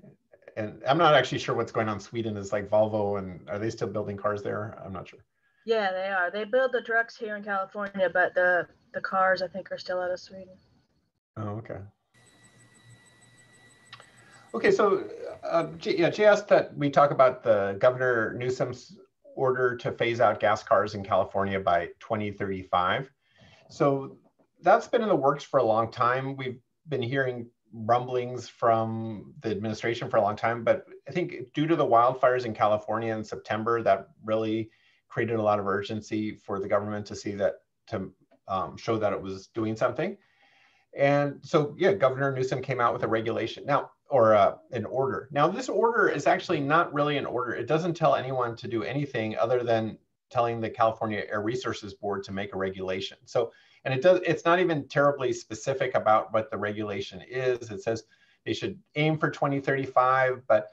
And I'm not actually sure what's going on in Sweden. Is like Volvo, and are they still building cars there? I'm not sure. Yeah, they are. They build the trucks here in California, but the cars, I think, are still out of Sweden. Oh, okay. Okay, so Jay asked that we talk about the Governor Newsom's order to phase out gas cars in California by 2035. So that's been in the works for a long time. We've been hearing rumblings from the administration for a long time, but I think due to the wildfires in California in September, that really created a lot of urgency for the government to see that, to show that it was doing something. And so, yeah, Governor Newsom came out with a regulation now, or an order. Now, this order is actually not really an order. It doesn't tell anyone to do anything other than telling the California Air Resources Board to make a regulation. So, and it's not even terribly specific about what the regulation is. It says they should aim for 2035, but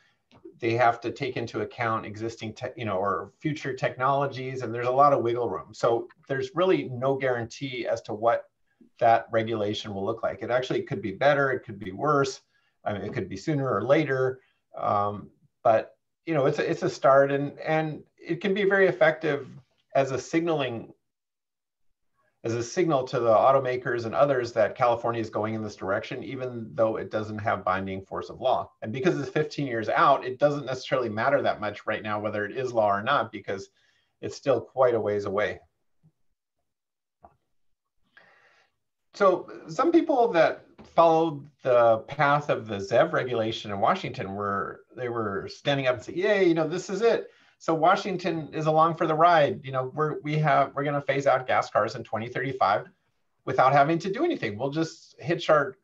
they have to take into account existing, or future technologies, and there's a lot of wiggle room. So there's really no guarantee as to what that regulation will look like. It actually could be better, it could be worse. I mean, it could be sooner or later, but it's a start, and it can be very effective as a signal to the automakers and others that California is going in this direction, even though it doesn't have binding force of law. And because it's 15 years out, it doesn't necessarily matter that much right now whether it is law or not, because it's still quite a ways away. So some people that followed the path of the ZEV regulation in Washington were standing up and saying, "Yay, this is it. So Washington is along for the ride. We're going to phase out gas cars in 2035 without having to do anything. We'll just hitch our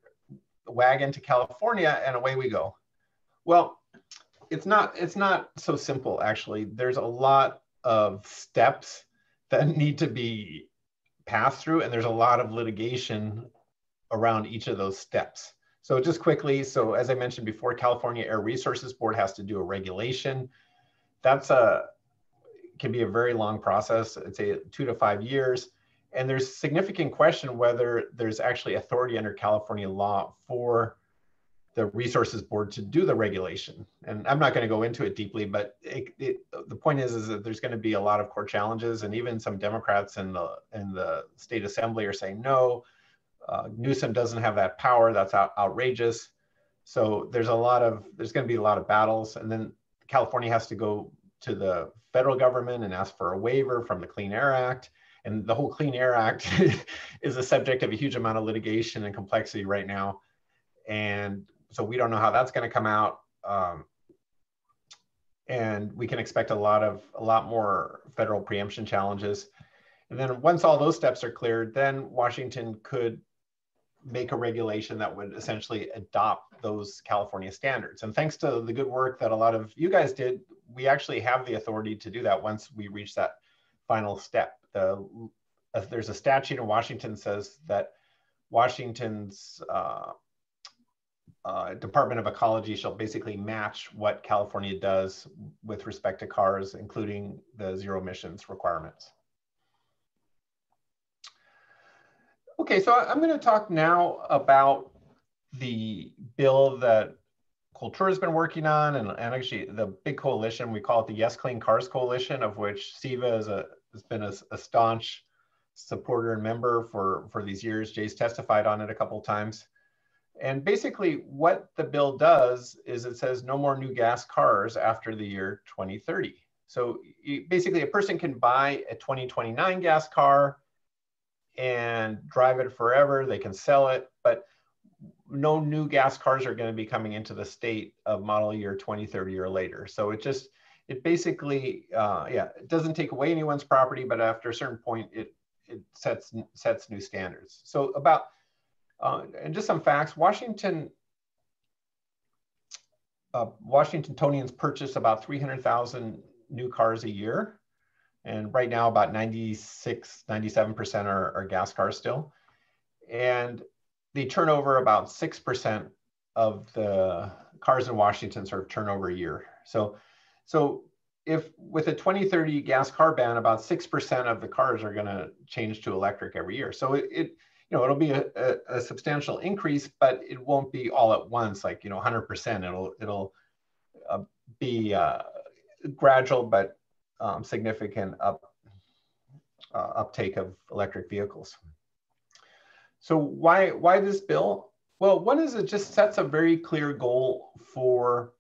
wagon to California and away we go." Well, it's not so simple, actually. There's a lot of steps that need to be passed through, and there's a lot of litigation around each of those steps. So just quickly, so as I mentioned before, California Air Resources Board has to do a regulation. Can be a very long process. I'd say 2 to 5 years. And there's significant question whether there's actually authority under California law for the Resources Board to do the regulation. And I'm not going to go into it deeply, but the point is that there's going to be a lot of court challenges, and even some Democrats in the state assembly are saying, no, Newsom doesn't have that power. That's outrageous. So there's going to be a lot of battles. And then California has to go to the federal government and ask for a waiver from the Clean Air Act. And the whole Clean Air Act is the subject of a huge amount of litigation and complexity right now. And so we don't know how that's going to come out. And we can expect a lot more federal preemption challenges. And then once all those steps are cleared, then Washington could make a regulation that would essentially adopt those California standards. And thanks to the good work that a lot of you guys did, we actually have the authority to do that once we reach that final step. There's a statute in Washington that says that Washington's Department of Ecology shall basically match what California does with respect to cars, including the zero emissions requirements. Okay, so I'm going to talk now about the bill that Cultura has been working on, and actually the big coalition, we call it the Yes Clean Cars Coalition, of which SEVA has been a staunch supporter and member for these years. Jay's testified on it a couple of times. And basically what the bill does is it says no more new gas cars after the year 2030. So basically a person can buy a 2029 gas car and drive it forever. They can sell it, but no new gas cars are going to be coming into the state of model year 2030 or later. So it basically, it doesn't take away anyone's property, but after a certain point, it sets new standards. So about, and just some facts, Washingtonians purchase about 300,000 new cars a year. And right now about 97% are gas cars still. And they turn over about 6% of the cars in Washington sort of turnover a year. So if with a 2030 gas car ban, about 6% of the cars are going to change to electric every year. So it'll be a substantial increase, but it won't be all at once, like 100%. It'll be gradual but significant uptake of electric vehicles. So why this bill? Well, one is it just sets a very clear goal for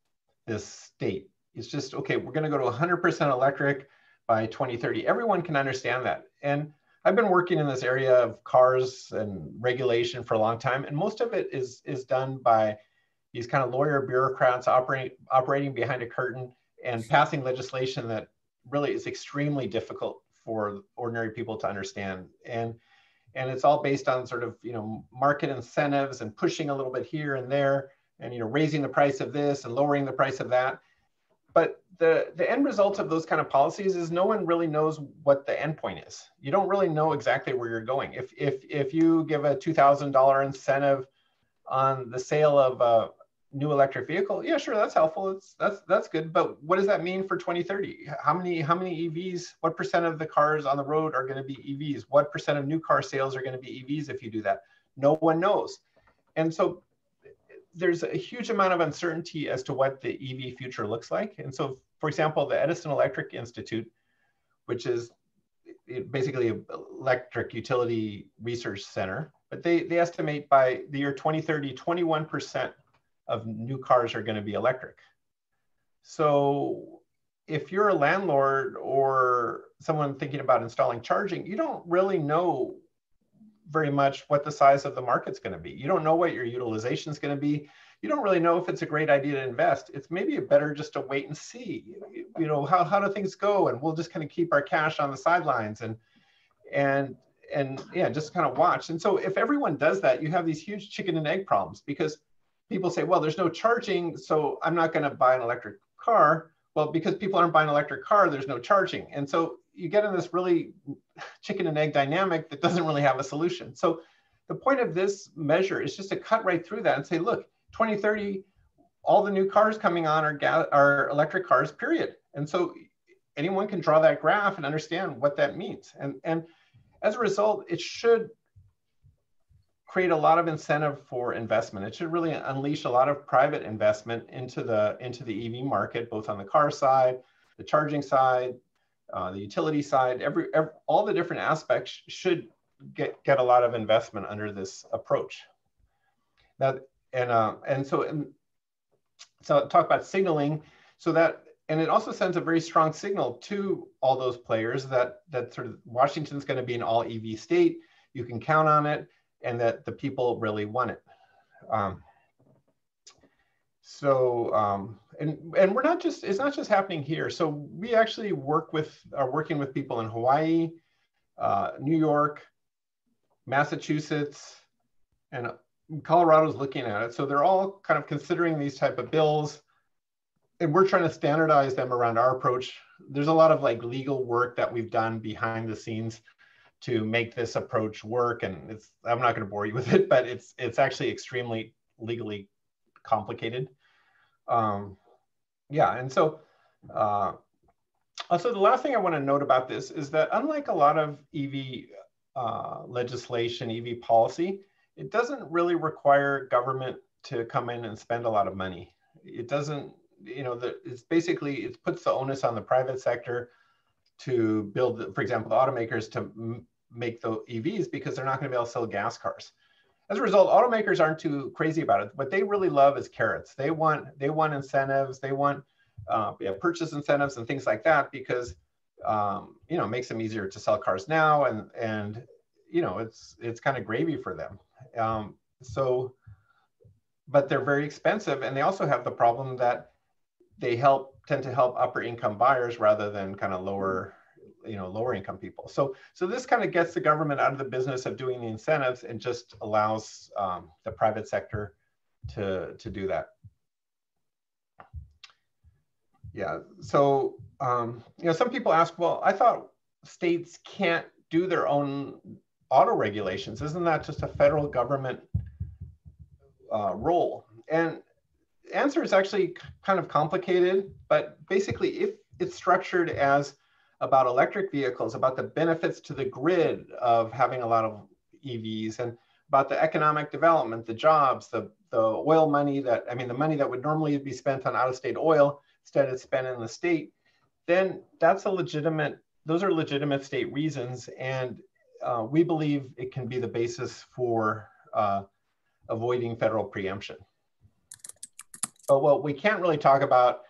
this state. It's just, okay, we're going to go to 100% electric by 2030. Everyone can understand that. And I've been working in this area of cars and regulation for a long time, and most of it is done by these kind of lawyer bureaucrats operating behind a curtain and passing legislation that really is extremely difficult for ordinary people to understand. And it's all based on sort of, market incentives and pushing a little bit here and there and, raising the price of this and lowering the price of that. But the end result of those kind of policies is no one really knows what the end point is. You don't really know exactly where you're going. If you give a $2,000 incentive on the sale of a new electric vehicle, yeah, sure, that's helpful. That's good. But what does that mean for 2030? How many EVs? What percent of the cars on the road are going to be EVs? What percent of new car sales are going to be EVs if you do that? No one knows. And so there's a huge amount of uncertainty as to what the EV future looks like. And so, for example, the Edison Electric Institute, which is basically an electric utility research center, but they estimate by the year 2030, 21% of new cars are going to be electric. So if you're a landlord or someone thinking about installing charging, you don't really know very much what the size of the market's going to be. You don't know what your utilization is going to be. You don't really know if it's a great idea to invest. It's maybe better just to wait and see, how do things go? And we'll just kind of keep our cash on the sidelines and yeah, just kind of watch. And so if everyone does that, you have these huge chicken and egg problems, because people say, well, there's no charging, so I'm not going to buy an electric car. Well, because people aren't buying an electric car, there's no charging. And so you get in this really chicken and egg dynamic that doesn't really have a solution. So the point of this measure is just to cut right through that and say, look, 2030, all the new cars coming on are electric cars, period. And so anyone can draw that graph and understand what that means. And as a result, it should create a lot of incentive for investment. It should really unleash a lot of private investment into the EV market, both on the car side, the charging side, the utility side. All the different aspects should get a lot of investment under this approach. Now, so talk about signaling. And it also sends a very strong signal to all those players that sort of Washington's going to be an all EV state. You can count on it, and that the people really want it. And we're not just, it's not just happening here. So we actually are working with people in Hawaii, New York, Massachusetts, and Colorado's looking at it. So they're all kind of considering these type of bills, and we're trying to standardize them around our approach. There's a lot of legal work that we've done behind the scenes to make this approach work. And I'm not going to bore you with it, but it's actually extremely legally complicated. Yeah, and so also the last thing I want to note about this is that unlike a lot of EV legislation, EV policy, it doesn't really require government to come in and spend a lot of money. It doesn't, it's basically, it puts the onus on the private sector to build, for example, the automakers to make the EVs because they're not going to be able to sell gas cars. As a result, automakers aren't too crazy about it. What they really love is carrots. They want incentives. They want purchase incentives and things like that because you know, it makes them easier to sell cars now, and you know, it's kind of gravy for them. But they're very expensive, and they also have the problem that they tend to help upper income buyers rather than kind of lower income people. So this kind of gets the government out of the business of doing the incentives and just allows the private sector to do that. Yeah. So you know, some people ask, well, I thought states can't do their own auto regulations. Isn't that just a federal government role? And the answer is actually kind of complicated, but basically if it's structured as about electric vehicles, about the benefits to the grid of having a lot of EVs, and about the economic development, the jobs, the oil money that, I mean, the money that would normally be spent on out-of-state oil, instead it's spent in the state, then those are legitimate state reasons. And we believe it can be the basis for avoiding federal preemption. But what we can't really talk about,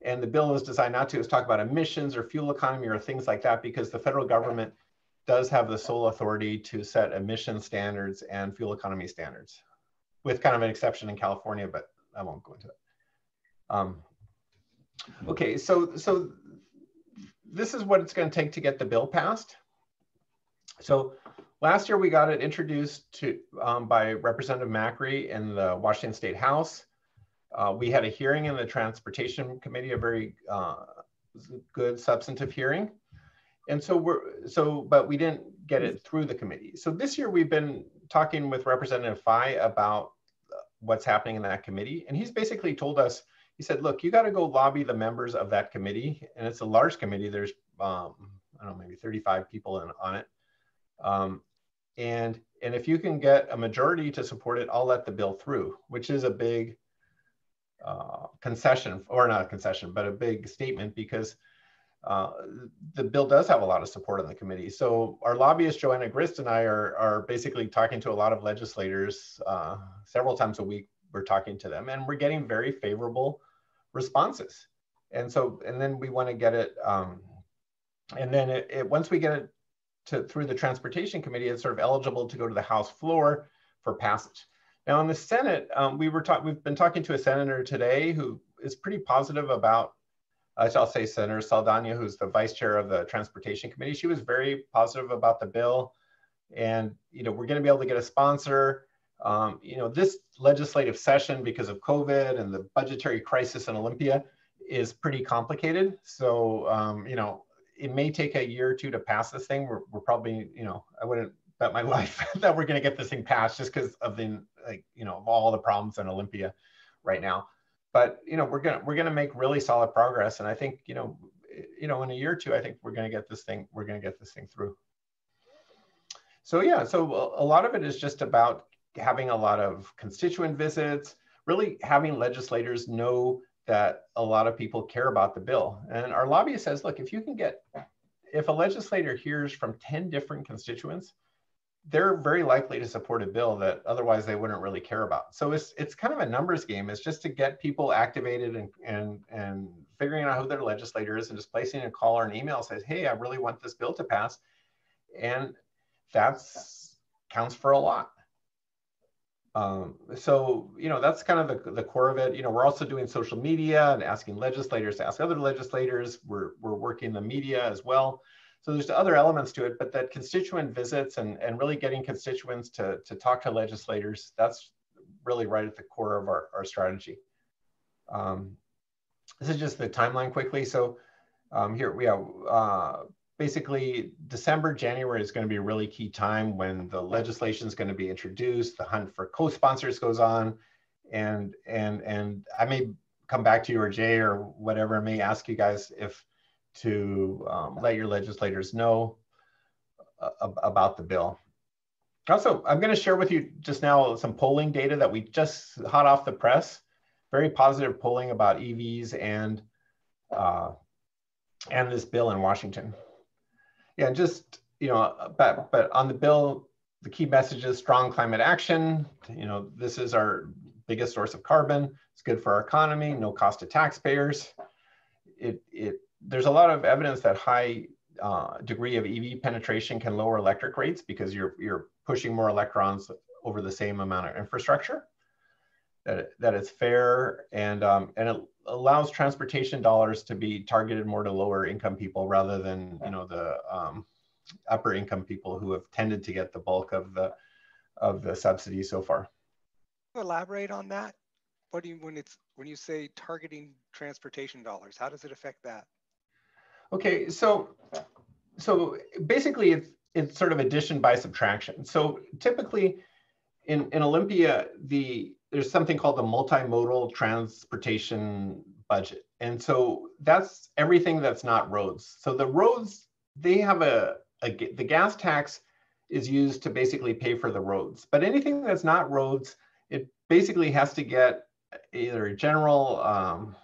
and the bill is designed not to, is talk about emissions or fuel economy or things like that, because the federal government does have the sole authority to set emission standards and fuel economy standards, with kind of an exception in California, but I won't go into that. Okay, so this is what it's going to take to get the bill passed. So last year we got it introduced to by Representative Macri in the Washington State House. We had a hearing in the Transportation Committee, a very good substantive hearing. And but we didn't get it through the committee. So this year we've been talking with Representative Fye about what's happening in that committee. And he's basically told us, he said, look, you got to go lobby the members of that committee. And it's a large committee. There's, I don't know, maybe 35 people on it. And if you can get a majority to support it, I'll let the bill through, which is a big concession, or not a concession, but a big statement, because the bill does have a lot of support on the committee. So our lobbyist, Joanna Grist, and I are basically talking to a lot of legislators several times a week. We're talking to them, and we're getting very favorable responses. And then we want to get it, and then once we get it through the Transportation Committee, it's sort of eligible to go to the House floor for passage. Now in the Senate, we've been talking to a senator today who is pretty positive about, I'll say Senator Saldana, who's the vice chair of the Transportation Committee. She was very positive about the bill, and you know, we're going to be able to get a sponsor. You know, this legislative session, because of COVID and the budgetary crisis in Olympia, is pretty complicated. So you know, it may take a year or two to pass this thing. We're probably, you know, I wouldn't bet my life that we're going to get this thing passed just because of the, like, you know, of all the problems in Olympia right now. But you know, we're gonna make really solid progress, and I think you know in a year or two, I think we're gonna get this thing through. So yeah, so a lot of it is just about having a lot of constituent visits, really having legislators know that a lot of people care about the bill. And our lobbyist says, look, if a legislator hears from 10 different constituents, they're very likely to support a bill that otherwise they wouldn't really care about. So it's kind of a numbers game. It's just to get people activated and figuring out who their legislator is, and just placing a call or an email says, hey, I really want this bill to pass. And that's counts for a lot. So, you know, that's kind of the core of it. You know, we're also doing social media and asking legislators to ask other legislators. We're working the media as well. So there's other elements to it, but that constituent visits and really getting constituents to talk to legislators, that's really right at the core of our strategy. This is just the timeline quickly. So here we have basically December, January is going to be a really key time when the legislation is going to be introduced. The hunt for co-sponsors goes on, and I may come back to you or Jay or whatever, and may ask you guys to let your legislators know about the bill. Also, I'm going to share with you just now some polling data that we just hot off the press. Very positive polling about EVs and this bill in Washington. Yeah, just you know, but on the bill, the key message is strong climate action. You know, this is our biggest source of carbon. It's good for our economy, no cost to taxpayers. There's a lot of evidence that high degree of EV penetration can lower electric rates because you're pushing more electrons over the same amount of infrastructure. That it's fair, and it allows transportation dollars to be targeted more to lower income people rather than, you know, the upper income people who have tended to get the bulk of the subsidy so far. Elaborate on that. What do you when you say targeting transportation dollars? How does it affect that? Okay, so basically it's sort of addition by subtraction. So typically in Olympia, there's something called the multimodal transportation budget. And so that's everything that's not roads. So the roads, they have the gas tax is used to basically pay for the roads. But anything that's not roads, it basically has to get either a general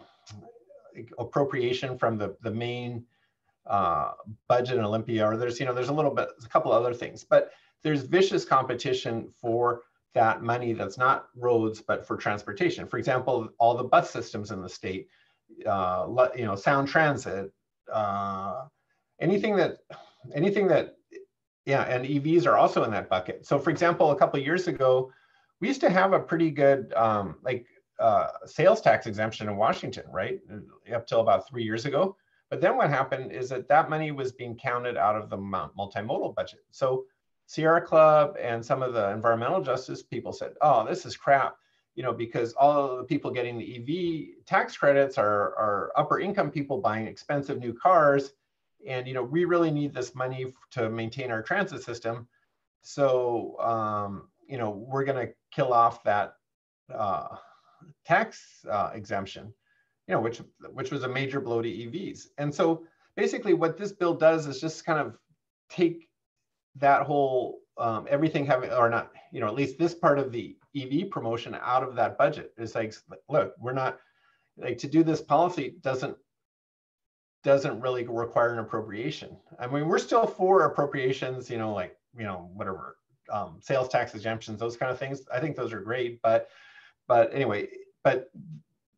appropriation from the main budget in Olympia, or there's a couple other things. But there's vicious competition for that money that's not roads, but for transportation. For example, all the bus systems in the state, sound transit, anything that, yeah, and EVs are also in that bucket. So for example, a couple of years ago, we used to have a pretty good sales tax exemption in Washington, right? Up till about 3 years ago. But then what happened is that money was being counted out of the multimodal budget. So Sierra Club and some of the environmental justice people said, oh, this is crap, you know, because all of the people getting the EV tax credits are upper income people buying expensive new cars. And, you know, we really need this money to maintain our transit system. So, you know, we're going to kill off that tax exemption, you know, which was a major blow to EVs. And so basically what this bill does is just kind of take that whole everything having, or not, you know, at least this part of the EV promotion out of that budget. It's like, look, we're not, like, to do this policy doesn't really require an appropriation. I mean, we're still for appropriations, you know, like, you know, whatever, sales tax exemptions, those kind of things. I think those are great, but anyway, but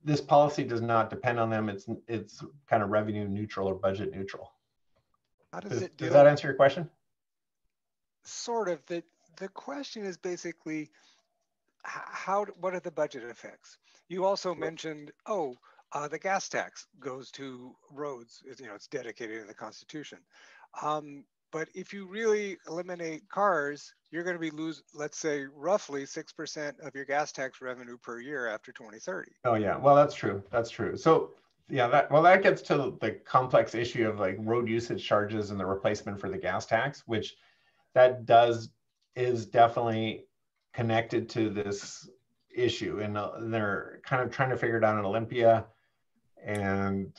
this policy does not depend on them. It's kind of revenue neutral or budget neutral. How does it do? Does that answer your question? Sort of. The question is basically, what are the budget effects? You also mentioned, the gas tax goes to roads. You know, it's dedicated to the Constitution. But if you really eliminate cars, you're going to be let's say, roughly 6% of your gas tax revenue per year after 2030. Oh yeah, well that's true. That's true. So yeah, that gets to the complex issue of like road usage charges and the replacement for the gas tax, which is definitely connected to this issue, and they're kind of trying to figure it out in Olympia. And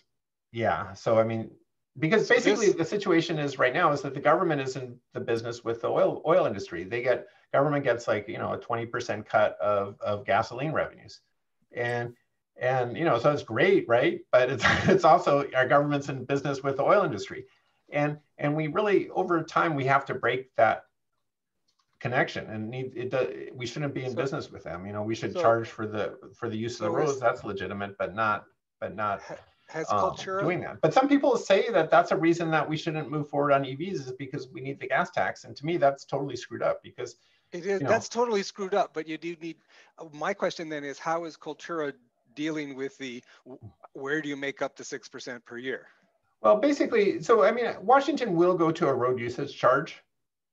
yeah, so I mean, because basically the situation is right now is that the government is in the business with the oil industry. Government gets like, you know, a 20% cut of gasoline revenues, and you know, so it's great, right? But it's also our government's in business with the oil industry, and we really over time we have to break that connection, and we shouldn't be in business with them. You know, we should charge for the use of the roads. That's legitimate, but not doing that. But some people say that that's a reason that we shouldn't move forward on EVs is because we need the gas tax. And to me, that's totally screwed up because it is. That's totally screwed up. But you do need. My question then is, how is Cultura dealing with where do you make up the 6% per year? Well, basically, so I mean, Washington will go to a road usage charge.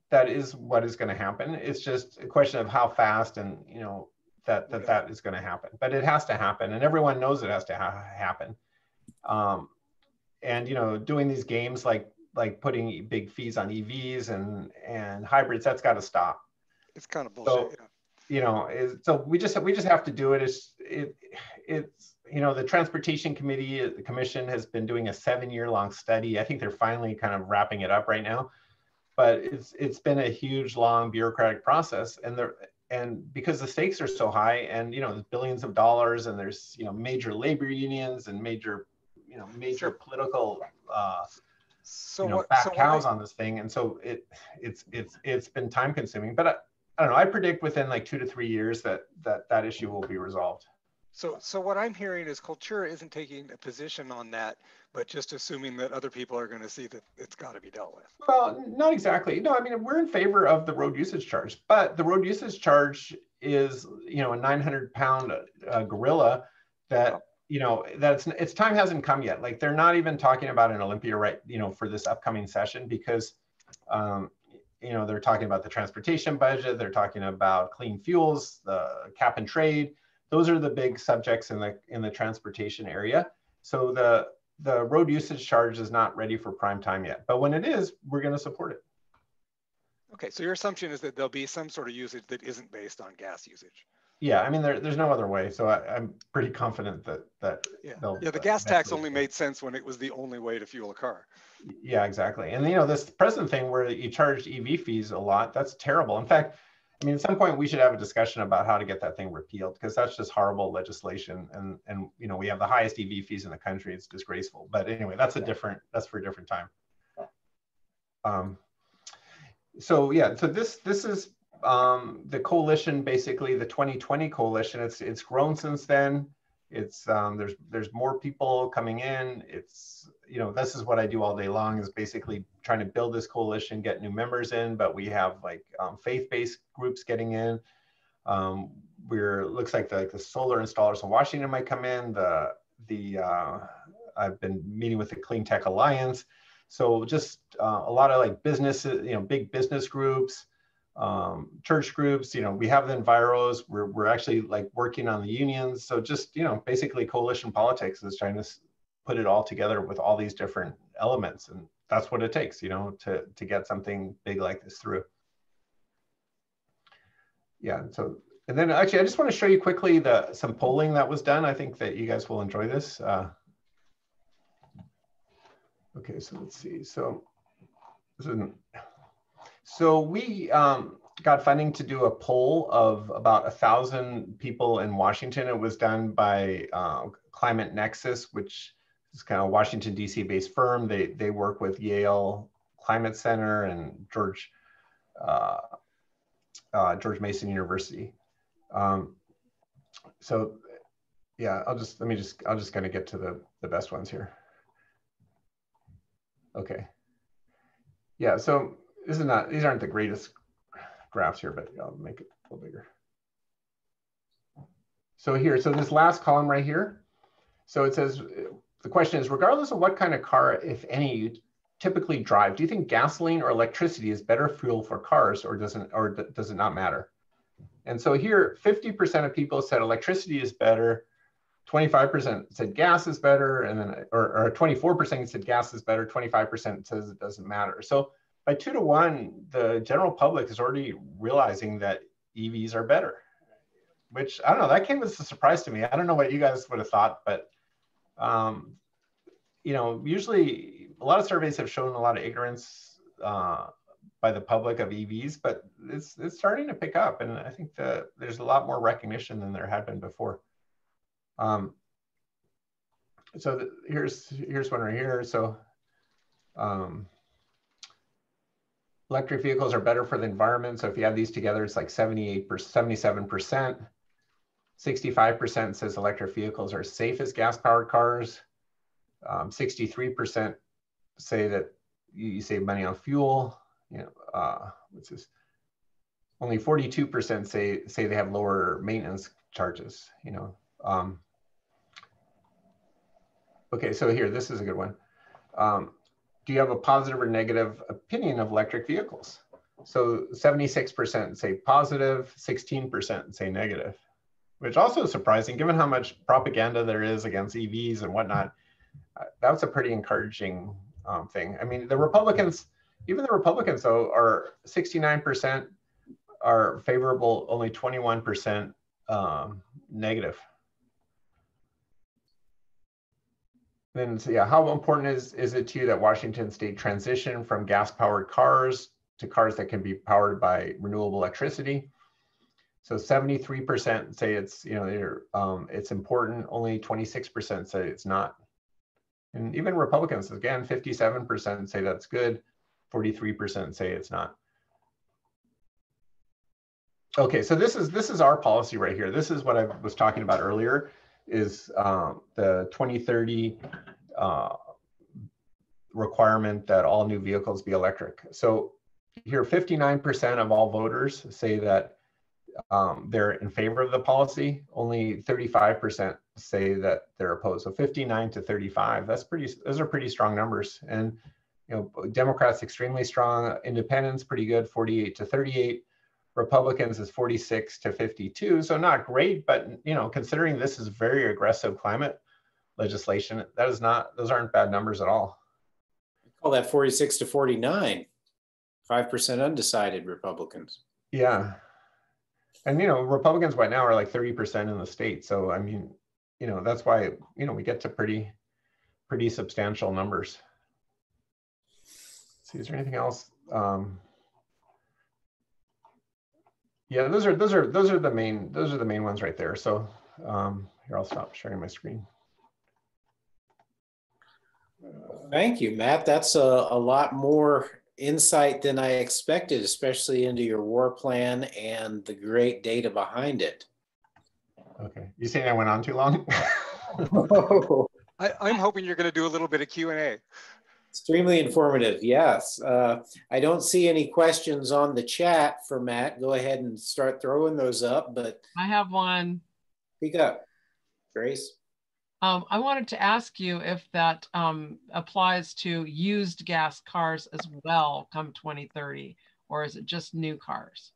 That is what is going to happen. It's just a question of how fast, and you know that is going to happen. But it has to happen, and everyone knows it has to happen. And you know, doing these games like putting big fees on EVs and hybrids, that's got to stop. It's kind of bullshit. So, you know, so we just have to do it. It's you know, the Transportation Committee, the Commission has been doing a 7-year-long study. I think they're finally kind of wrapping it up right now. But it's been a huge, long bureaucratic process, and because the stakes are so high, and you know, there's billions of dollars, and there's, you know, major labor unions and major political So fat cows on this thing, and so it's been time consuming. But I don't know. I predict within like 2 to 3 years that issue will be resolved. So what I'm hearing is Cultura isn't taking a position on that, but just assuming that other people are going to see that it's got to be dealt with. Well, not exactly. No, I mean, we're in favor of the road usage charge, but the road usage charge is, a 900-pound gorilla that, that its time hasn't come yet. Like, they're not even talking about an Olympia, right, for this upcoming session, because, they're talking about the transportation budget, they're talking about clean fuels, the cap and trade. Those are the big subjects in the transportation area. So the road usage charge is not ready for prime time yet, but when it is, we're going to support it. Okay, so your assumption is that there'll be some sort of usage that isn't based on gas usage. Yeah, I mean, there's no other way. So I'm pretty confident that the gas tax only made sense when it was the only way to fuel a car. Yeah, exactly. And this present thing where you charge EV fees a lot, that's terrible. In fact, I mean, at some point we should have a discussion about how to get that thing repealed, because that's just horrible legislation. And we have the highest EV fees in the country. It's disgraceful. But anyway, that's for a different time. So this is the coalition, basically the 2020 coalition. It's grown since then. It's there's more people coming in. It's this is what I do all day long, is basically trying to build this coalition, get new members in. But we have like faith-based groups getting in. Looks like the solar installers in Washington might come in. I've been meeting with the Clean Tech Alliance. So just a lot of like businesses, big business groups, church groups. We have the enviros. We're actually like working on the unions. So just basically coalition politics is trying to put it all together with all these different elements, and that's what it takes, to get something big like this through. Yeah. So, and then actually, I just want to show you quickly some polling that was done. I think that you guys will enjoy this. Okay, so let's see. So we got funding to do a poll of about 1,000 people in Washington. It was done by Climate Nexus, which is kind of a Washington, D.C. based firm. They work with Yale Climate Center and George Mason University. So yeah, I'll just kind of get to the best ones here. Okay. Yeah, so these aren't the greatest graphs here, but I'll make it a little bigger. So this last column right here. So it says, the question is, regardless of what kind of car, if any, you typically drive, do you think gasoline or electricity is better fuel for cars, or does it not matter? And so here, 50% of people said electricity is better, 25% said gas is better, and then or 24% said gas is better, 25% says it doesn't matter. So by 2 to 1, the general public is already realizing that EVs are better, which I don't know, that came as a surprise to me. I don't know what you guys would have thought, but usually a lot of surveys have shown a lot of ignorance by the public of EVs, but it's starting to pick up, and I think that there's a lot more recognition than there had been before. So here's one right here. So electric vehicles are better for the environment. So if you add these together, it's like 77%. 65% says electric vehicles are safe as gas-powered cars. 63% say that you save money on fuel. What's this? Only 42% say they have lower maintenance charges. Okay, so here, this is a good one. Do you have a positive or negative opinion of electric vehicles? So 76% say positive, 16% say negative, which also is surprising given how much propaganda there is against EVs and whatnot. That was a pretty encouraging thing. I mean, even the Republicans though, are 69% are favorable, only 21% negative. Then, so yeah, how important is it to you that Washington State transition from gas-powered cars to cars that can be powered by renewable electricity? So 73% say it's it's important. Only 26% say it's not. And even Republicans, again, 57% say that's good, 43% say it's not. Okay, so this is our policy right here. This is what I was talking about earlier, is the 2030 requirement that all new vehicles be electric. So here, 59% of all voters say that they're in favor of the policy. Only 35% say that they're opposed. So 59 to 35, those are pretty strong numbers. And Democrats extremely strong, independents pretty good, 48 to 38. Republicans is 46 to 52. So not great, but considering this is very aggressive climate legislation, those aren't bad numbers at all. I call that 46 to 49, 5% undecided Republicans. Yeah. And, Republicans right now are like 30% in the state. So, I mean, that's why, we get to pretty substantial numbers. Let's see, is there anything else? Yeah, those are the main ones right there. So here, I'll stop sharing my screen. Thank you, Matt. That's a lot more insight than I expected, especially into your war plan and the great data behind it. Okay, you saying I went on too long? I'm hoping you're going to do a little bit of Q&A. Extremely informative, yes. I don't see any questions on the chat for Matt. Go ahead and start throwing those up, but I have one. Speak up, Grace. I wanted to ask you if that applies to used gas cars as well come 2030, or is it just new cars?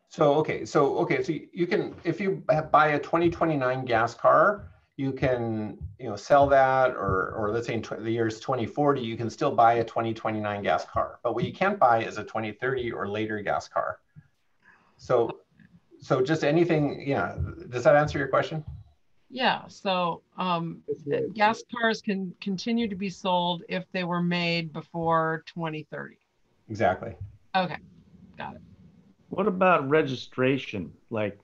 So you can, if you buy a 2029 gas car, you can sell that, or let's say in the year's 2040, you can still buy a 2029 gas car. But what you can't buy is a 2030 or later gas car. So just anything, yeah. Does that answer your question? Yeah, so gas cars can continue to be sold if they were made before 2030. Exactly. Okay, got it. What about registration? Like,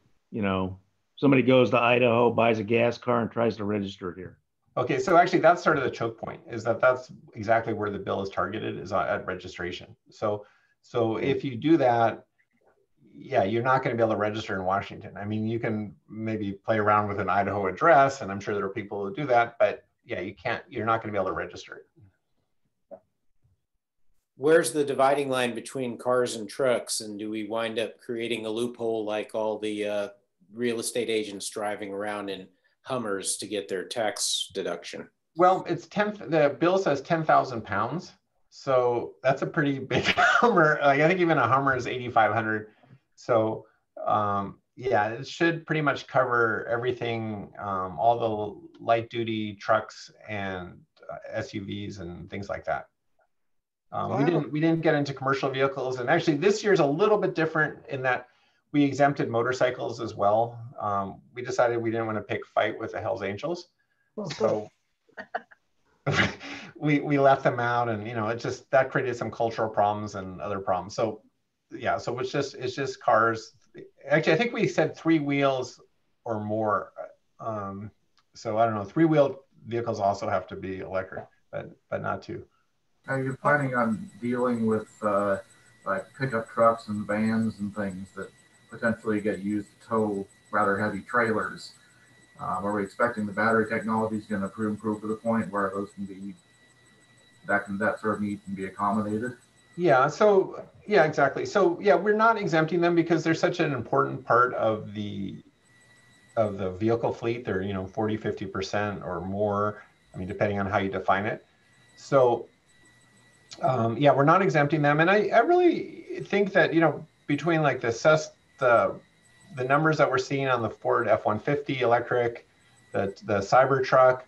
somebody goes to Idaho, buys a gas car and tries to register it here. Okay, so actually that's sort of the choke point, is that's exactly where the bill is targeted, is at registration. So if you do that, yeah, you're not going to be able to register in Washington. I mean, you can maybe play around with an Idaho address, and I'm sure there are people who do that, but yeah, you're not going to be able to register it. Where's the dividing line between cars and trucks? And do we wind up creating a loophole like all the real estate agents driving around in Hummers to get their tax deduction? Well, the bill says 10,000 pounds. So that's a pretty big Hummer. Like, I think even a Hummer is 8,500. So yeah, it should pretty much cover everything, all the light duty trucks and SUVs and things like that. We didn't get into commercial vehicles, and actually this year's a little bit different in that we exempted motorcycles as well. We decided we didn't want to pick fight with the Hells Angels, so we left them out, and that created some cultural problems and other problems. So yeah, so it's just cars. Actually, I think we said 3 wheels or more. So I don't know, 3-wheeled vehicles also have to be electric, but not 2. Are you planning on dealing with like pickup trucks and vans and things that potentially get used to tow rather heavy trailers? Are we expecting the battery technology is going to improve to the point where those can be, that sort of need can be accommodated? Yeah, so yeah, exactly. So yeah, we're not exempting them because they're such an important part of the vehicle fleet. They're 40, 50% or more. I mean, depending on how you define it. So yeah, we're not exempting them, and I really think that between like the numbers that we're seeing on the Ford F-150 electric, the Cybertruck,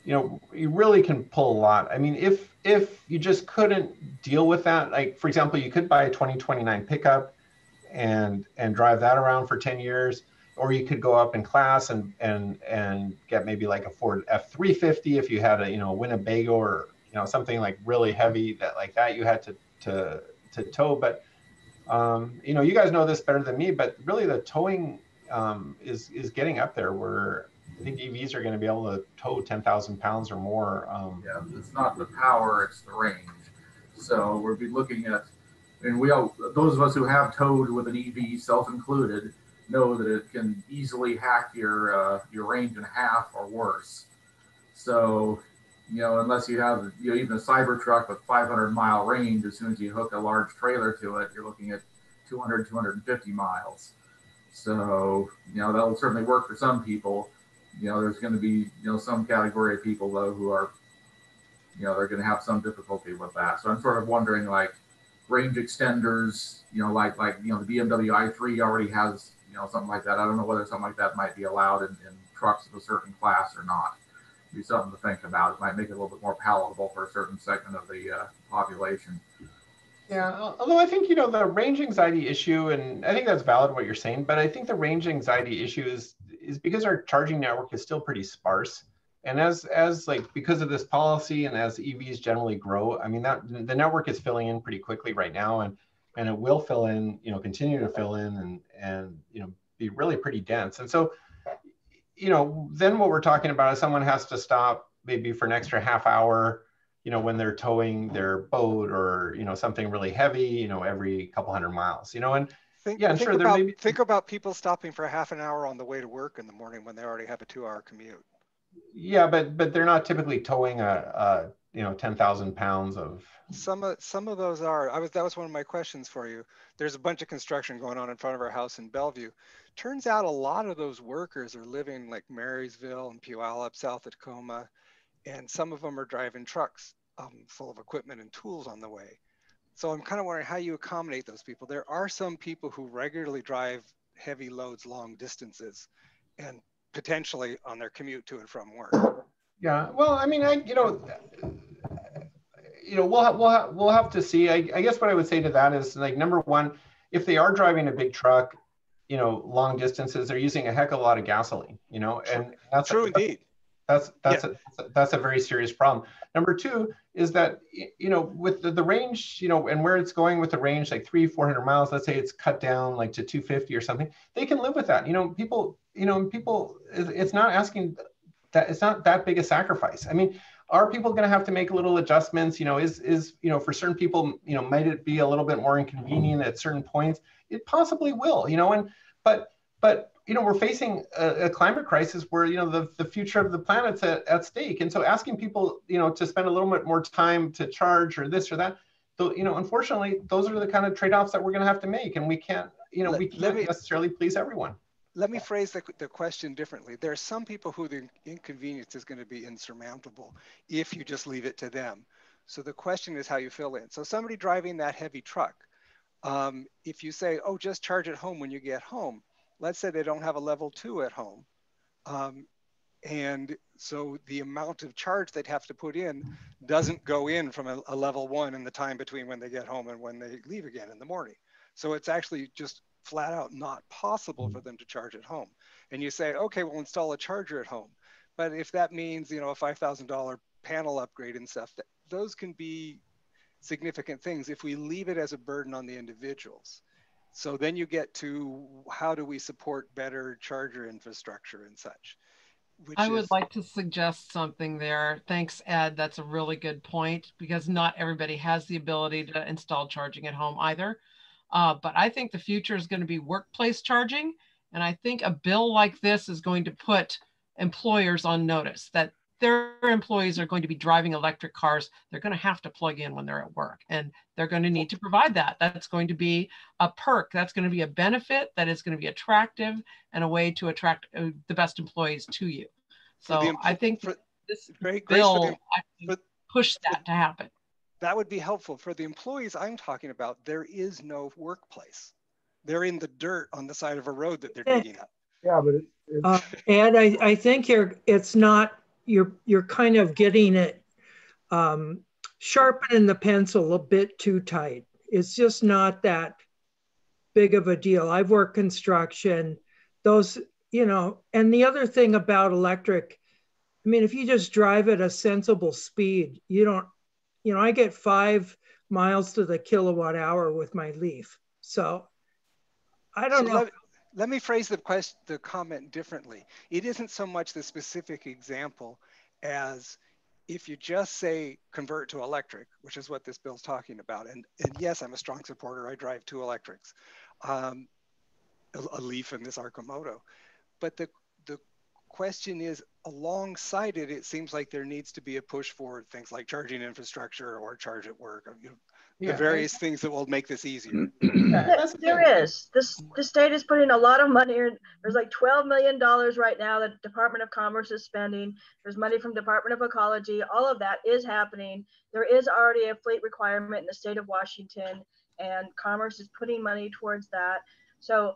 you really can pull a lot. I mean, if you just couldn't deal with that, like for example, you could buy a 2029 pickup and drive that around for 10 years, or you could go up in class and get maybe like a Ford F-350 if you had a Winnebago or something like really heavy that you had to tow. But you guys know this better than me, but really the towing is getting up there where I think EVs are going to be able to tow 10,000 pounds or more. Yeah, it's not the power, it's the range. So we'll be looking at, and we all, those of us who have towed with an EV, self-included, know that it can easily hack your range in half or worse. So, you know, unless you have, you know, even a Cybertruck with 500-mile range, as soon as you hook a large trailer to it, you're looking at 200, 250 miles. So, you know, that'll certainly work for some people. You know, there's going to be, you know, some category of people, though, who are, you know, they're going to have some difficulty with that. So I'm sort of wondering, like, range extenders, you know, like you know, the BMW i3 already has, you know, something like that. I don't know whether something like that might be allowed in trucks of a certain class or not. It'd be something to think about. It might make it a little bit more palatable for a certain segment of the population. Yeah, although I think, you know, the range anxiety issue, and I think that's valid what you're saying, but I think the range anxiety issue is because our charging network is still pretty sparse. And as like, because of this policy and as EVs generally grow, I mean, that the network is filling in pretty quickly right now, and it will fill in, you know, continue to fill in and you know, be really pretty dense. And so, you know, then what we're talking about is someone has to stop maybe for an extra half hour, you know, when they're towing their boat or, you know, something really heavy, you know, every couple hundred miles, you know, and think about people stopping for half an hour on the way to work in the morning when they already have a 2-hour commute. Yeah, but they're not typically towing a you know, 10,000 pounds of. Some of those are. That was one of my questions for you. There's a bunch of construction going on in front of our house in Bellevue. Turns out a lot of those workers are living like Marysville and Puyallup, south of Tacoma, and some of them are driving trucks full of equipment and tools on the way. So I'm kind of wondering how you accommodate those people. There are some people who regularly drive heavy loads long distances and potentially on their commute to and from work. Yeah, well, I mean, we'll have to see. I guess what I would say to that is, like, number one, if they are driving a big truck, you know, long distances, they're using a heck of a lot of gasoline, you know, and that's true indeed. That's a very serious problem. Number two is that, you know, with the range, you know, and where it's going with the range, like 300-400 miles, let's say it's cut down like to 250 or something, they can live with that. You know, people, it's not asking that, it's not that big a sacrifice. I mean, are people going to have to make little adjustments? You know, is you know, for certain people, you know, might it be a little bit more inconvenient at certain points? It possibly will, you know, and but you know, we're facing a climate crisis where, you know, the future of the planet's at stake. And so asking people, you know, to spend a little bit more time to charge or this or that, so, you know, unfortunately, those are the kind of trade-offs that we're going to have to make. And we can't, you know, we can't necessarily please everyone. Let me phrase the question differently. There are some people who the inconvenience is going to be insurmountable if you just leave it to them. So the question is how you fill in. So somebody driving that heavy truck, if you say, oh, just charge at home when you get home, let's say they don't have a level 2 at home. And so the amount of charge they'd have to put in doesn't go in from a level 1 in the time between when they get home and when they leave again in the morning. So it's actually just flat out not possible for them to charge at home. And you say, okay, we'll install a charger at home. But if that means, you know, a $5,000 panel upgrade and stuff, those can be significant things if we leave it as a burden on the individuals. So then you get to how do we support better charger infrastructure and such. I would like to suggest something there. Thanks, Ed. That's a really good point, because not everybody has the ability to install charging at home either. But I think the future is going to be workplace charging. And I think a bill like this is going to put employers on notice that their employees are going to be driving electric cars. They're going to have to plug in when they're at work, and they're going to need to provide that. That's going to be a perk. That's going to be a benefit that is going to be attractive and a way to attract the best employees to you. So I think this bill push that to happen. That would be helpful. For the employees I'm talking about, there is no workplace. They're in the dirt on the side of a road that they're digging up. Yeah, but and I think you're kind of getting it, sharpening the pencil a bit too tight. It's just not that big of a deal. I've worked construction, those, you know, and the other thing about electric, I mean, if you just drive at a sensible speed, you don't, you know, I get 5 miles to the kilowatt hour with my Leaf. So I don't know. Let me phrase the comment differently. It isn't so much the specific example as if you just say convert to electric, which is what this bill's talking about. And yes, I'm a strong supporter. I drive 2 electrics, a Leaf and this Arcimoto. But the question is, alongside it, it seems like there needs to be a push for things like charging infrastructure or charge at work, the various things that will make this easier. There is. The state is putting a lot of money in. There's like $12 million right now that the Department of Commerce is spending. There's money from Department of Ecology. All of that is happening. There is already a fleet requirement in the state of Washington, and Commerce is putting money towards that. So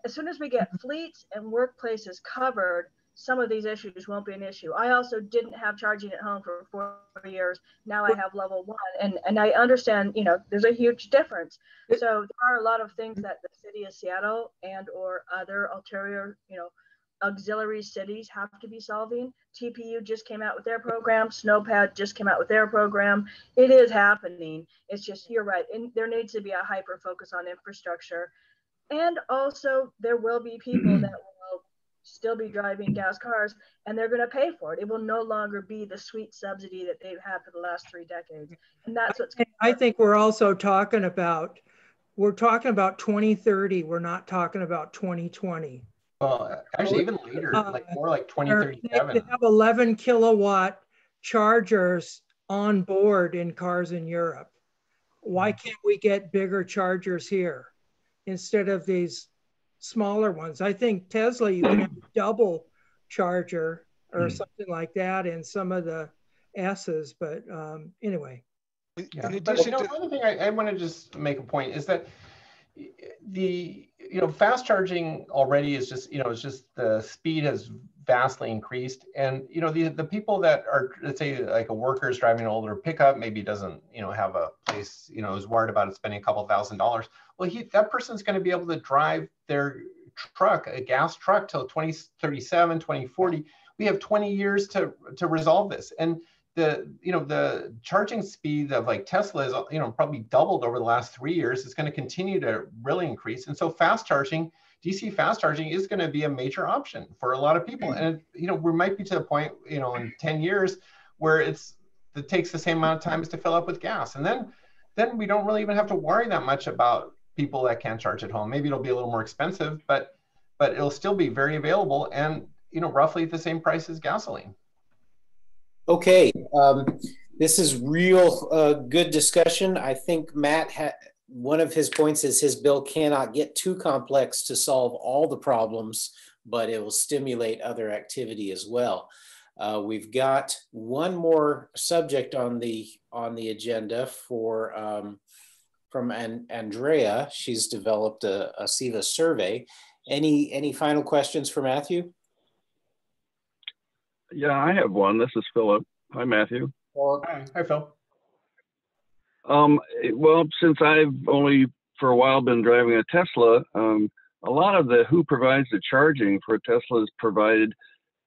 as soon as we get fleets and workplaces covered, some of these issues won't be an issue. I also didn't have charging at home for 4 years. Now I have level 1, and I understand, there's a huge difference. So there are a lot of things that the city of Seattle and or other ulterior, auxiliary cities have to be solving. TPU just came out with their program. Snowpad just came out with their program. It is happening. It's just, you're right. And there needs to be a hyper focus on infrastructure. And also there will be people that will still be driving gas cars, and they're going to pay for it. It will no longer be the sweet subsidy that they've had for the last 3 decades. And that's what's I think we're also talking about 2030. We're not talking about 2020. Well, actually even later, like more like 2037. They have 11 kilowatt chargers on board in cars in Europe. Why can't we get bigger chargers here instead of these smaller ones? I think Tesla, you can have a double charger or something like that in some of the S's, but anyway. Yeah. But the other thing I want to just make a point is that the fast charging already is just it's just the speed has vastly increased, and the people that are, let's say, like a worker's driving an older pickup, maybe doesn't have a place, is worried about it spending a couple $1,000s. Well, that person's going to be able to drive their truck, a gas truck, till 2037, 2040. We have 20 years to resolve this, and the charging speed of like Tesla is probably doubled over the last 3 years. It's going to continue to really increase, and so fast charging, DC fast charging, is going to be a major option for a lot of people. And we might be to the point in 10 years where it takes the same amount of time as to fill up with gas, and then we don't really even have to worry that much about people that can't charge at home. Maybe it'll be a little more expensive, but it'll still be very available and roughly at the same price as gasoline. Okay, this is real good discussion. I think Matt one of his points is his bill cannot get too complex to solve all the problems, but it will stimulate other activity as well. We've got one more subject on the agenda from Andrea. She's developed a SEVA survey. Any final questions for Matthew? Yeah, I have one. This is Philip. Hi, Matthew. Hi, Phil. Well, since I've only for a while been driving a Tesla, a lot of who provides the charging for a Tesla is provided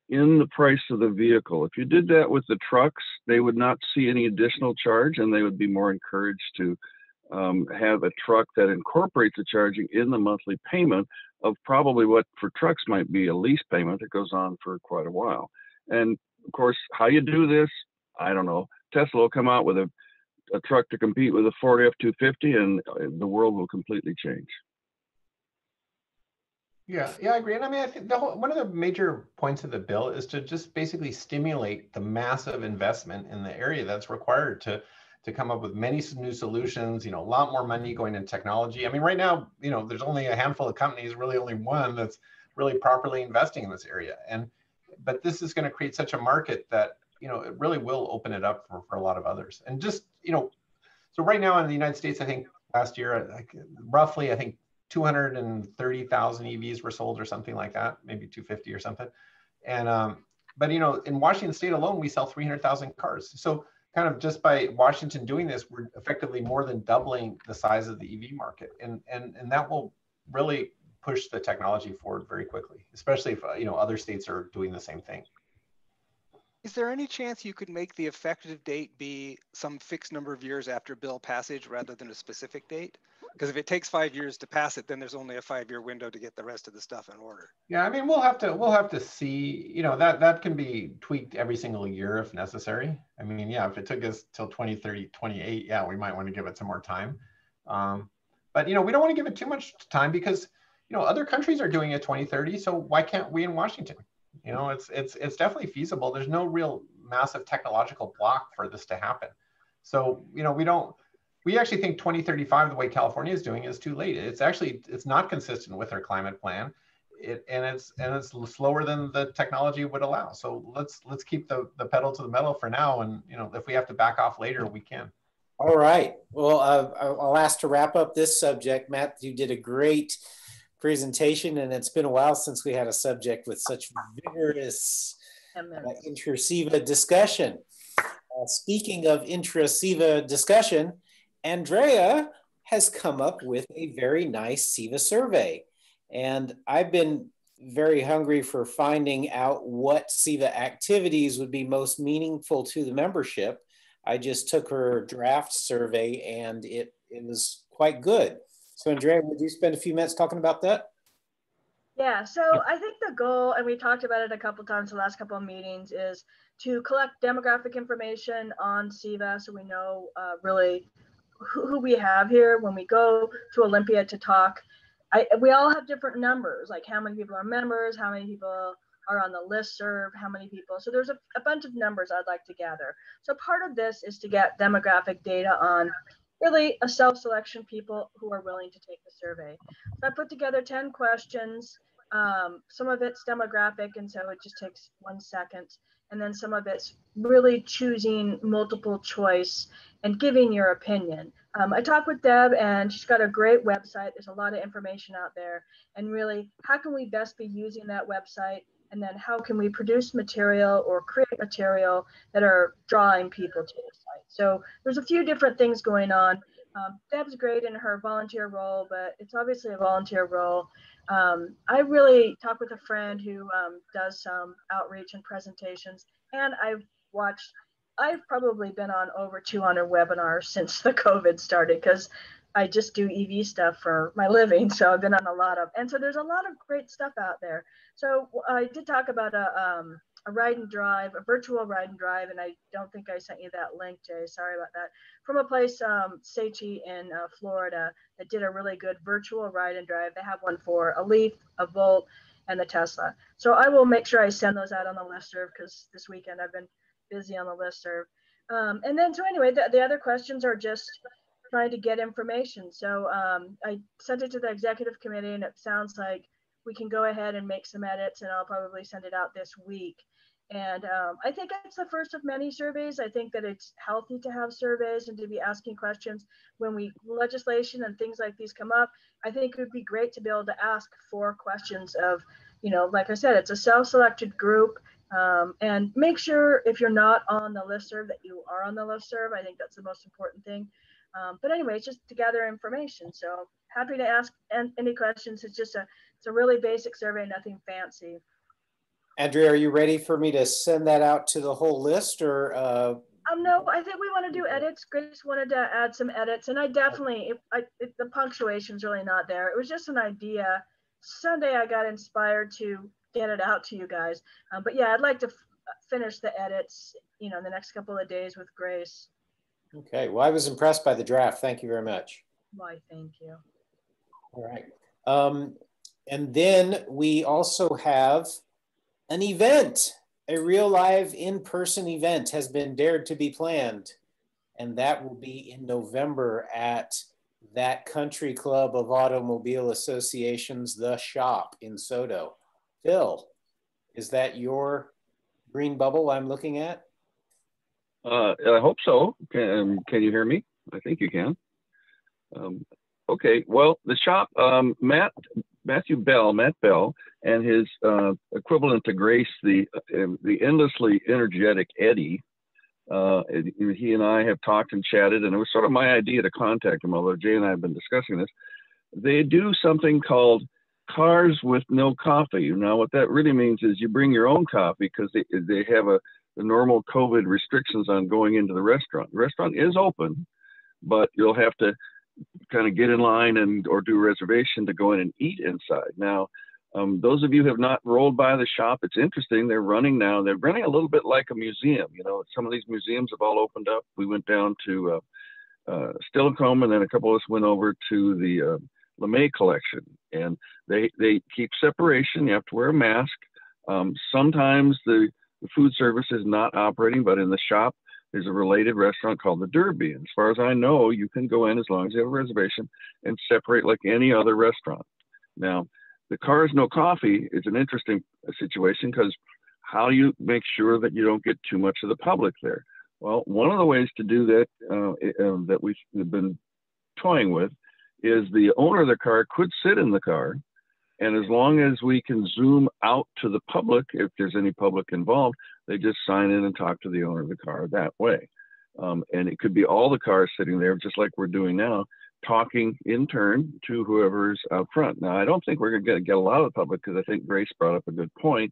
in the price of the vehicle. If you did that with the trucks, they would not see any additional charge, and they would be more encouraged to have a truck that incorporates the charging in the monthly payment of probably what for trucks might be a lease payment that goes on for quite a while. And of course, how you do this, I don't know. Tesla will come out with a truck to compete with a Ford F-250, and the world will completely change. Yeah, I agree. And I mean, I think one of the major points of the bill is to just basically stimulate the massive investment in the area that's required to come up with many new solutions, a lot more money going into technology. I mean, right now, there's only a handful of companies, really only one, that's really properly investing in this area. But this is going to create such a market that, it really will open it up for a lot of others. And just, so right now in the United States, I think last year, roughly, I think 230,000 EVs were sold or something like that, maybe 250 or something. And, but, in Washington state alone, we sell 300,000 cars. So kind of just by Washington doing this, we're effectively more than doubling the size of the EV market. And that will really push the technology forward very quickly, especially if other states are doing the same thing. Is there any chance you could make the effective date be some fixed number of years after bill passage rather than a specific date? Because if it takes 5 years to pass it, then there's only a 5-year window to get the rest of the stuff in order. Yeah, I mean, we'll have to see, you know, that can be tweaked every single year if necessary. I mean, yeah, if it took us till 2030, 28, yeah, we might want to give it some more time. But, you know, we don't want to give it too much time because, you know, other countries are doing it 2030. So why can't we in Washington? You know, it's definitely feasible. There's no real massive technological block for this to happen. So, you know, we actually think 2035, the way California is doing, is too late. It's not consistent with our climate plan. And it's slower than the technology would allow. So let's keep the pedal to the metal for now. And, you know, if we have to back off later, we can. All right. Well, I'll ask to wrap up this subject. Matt, you did a great presentation, and it's been a while since we had a subject with such vigorous intra-SEVA discussion. Speaking of intra-SEVA discussion, Andrea has come up with a very nice SEVA survey. And I've been very hungry for finding out what SEVA activities would be most meaningful to the membership. I just took her draft survey and it was quite good. So Andrea, would you spend a few minutes talking about that? Yeah, so I think the goal, and we talked about it a couple times the last couple of meetings, is to collect demographic information on SEVA so we know really who we have here when we go to Olympia to talk. We all have different numbers, like how many people are members, how many people are on the listserv, how many people. So there's a bunch of numbers I'd like to gather. So part of this is to get demographic data on really a self-selection people who are willing to take the survey. So I put together 10 questions. Some of it's demographic, and so it just takes 1 second. And then some of it's really choosing multiple choice and giving your opinion. I talked with Deb, and she's got a great website. There's a lot of information out there. And really, how can we best be using that website? And then how can we produce material or create material that are drawing people to the site? So there's a few different things going on. Deb's great in her volunteer role, but it's obviously a volunteer role. I really talked with a friend who does some outreach and presentations, and I've probably been on over 200 webinars since the COVID started because I just do EV stuff for my living. So I've been on a lot of, and so there's a lot of great stuff out there. So I did talk about a ride and drive, a virtual ride and drive, and I don't think I sent you that link, Jay, sorry about that, from a place, Seichi in Florida, that did a really good virtual ride and drive. They have one for a Leaf, a Volt, and the Tesla. So I will make sure I send those out on the listserv because this weekend I've been busy on the listserv. And then, so anyway, the other questions are just trying to get information. So I sent it to the executive committee, and it sounds like we can go ahead and make some edits, and I'll probably send it out this week. And I think it's the first of many surveys. I think that it's healthy to have surveys and to be asking questions when legislation and things like these come up. I think it would be great to be able to ask 4 questions of, you know, like I said, it's a self-selected group. And make sure if you're not on the listserv that you are on the listserv. I think that's the most important thing. But anyway, it's just to gather information. So happy to ask any questions. It's a really basic survey, nothing fancy. Andrea, are you ready for me to send that out to the whole list, or? No, I think we want to do edits. Grace wanted to add some edits, and I definitely, the punctuation's really not there. It was just an idea. Sunday, I got inspired to get it out to you guys. But yeah, I'd like to finish the edits, you know, in the next couple of days with Grace. Okay, well, I was impressed by the draft. Thank you very much. Why, thank you. All right. And then we also have an event. A real live in-person event has been dared to be planned, and that will be in November at that country club of automobile associations, The Shop in Sodo. Phil, is that your green bubble I'm looking at? I hope so. Can you hear me? I think you can. Okay, well, The Shop, Matt Bell, and his equivalent to Grace, the endlessly energetic Eddie. He and I have talked and chatted, and it was sort of my idea to contact him, although Jay and I have been discussing this. They do something called Cars with No Coffee. Now, what that really means is you bring your own coffee, because they have the normal COVID restrictions on going into the restaurant. The restaurant is open, but you'll have to kind of get in line or do a reservation to go in and eat inside. Now, those of you who have not rolled by the shop, it's interesting. They're running now. They're running a little bit like a museum. You know, some of these museums have all opened up. We went down to Stillicombe, and then a couple of us went over to the LeMay collection, and they keep separation. You have to wear a mask. Sometimes the food service is not operating, but in the shop, there's a related restaurant called the Derby. And as far as I know, you can go in as long as you have a reservation and separate like any other restaurant. Now, the Cars No Coffee is an interesting situation because how do you make sure that you don't get too much of the public there? Well, one of the ways to do that that we've been toying with is the owner of the car could sit in the car, and as long as we can zoom out to the public, if there's any public involved, they just sign in and talk to the owner of the car that way. And it could be all the cars sitting there, just like we're doing now, talking in turn to whoever's out front. Now, I don't think we're going to get a lot of the public because I think Grace brought up a good point.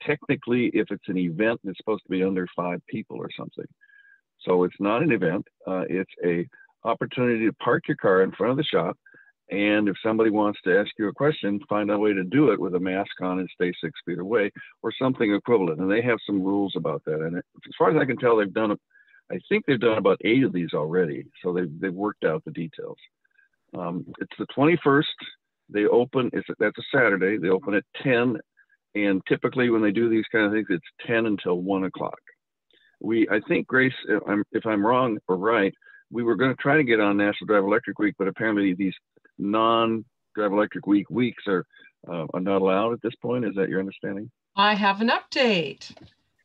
Technically, if it's an event, it's supposed to be under 5 people or something. So it's not an event. It's a opportunity to park your car in front of the shop. And if somebody wants to ask you a question, find a way to do it with a mask on and stay 6 feet away or something equivalent. And they have some rules about that. And as far as I can tell, I think they've done about 8 of these already. So they've worked out the details. It's the 21st. They open, that's a Saturday. They open at 10. And typically when they do these kind of things, it's 10 until 1 o'clock. I think, Grace, if I'm wrong or right, we were going to try to get on National Drive Electric Week, but apparently these non-Drive Electric Week weeks are not allowed at this point. Is that your understanding? I have an update.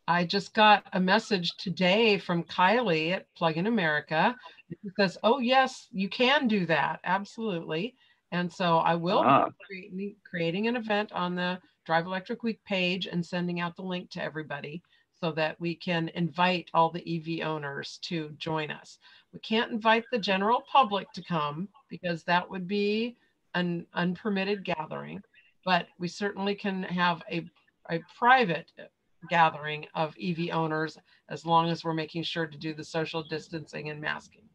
I just got a message today from Kylie at Plug-in America. It says, oh, yes, you can do that. Absolutely. And so I will be creating an event on the Drive Electric Week page and sending out the link to everybody so that we can invite all the EV owners to join us. We can't invite the general public to come because that would be an unpermitted gathering, but we certainly can have a private gathering of EV owners as long as we're making sure to do the social distancing and masking.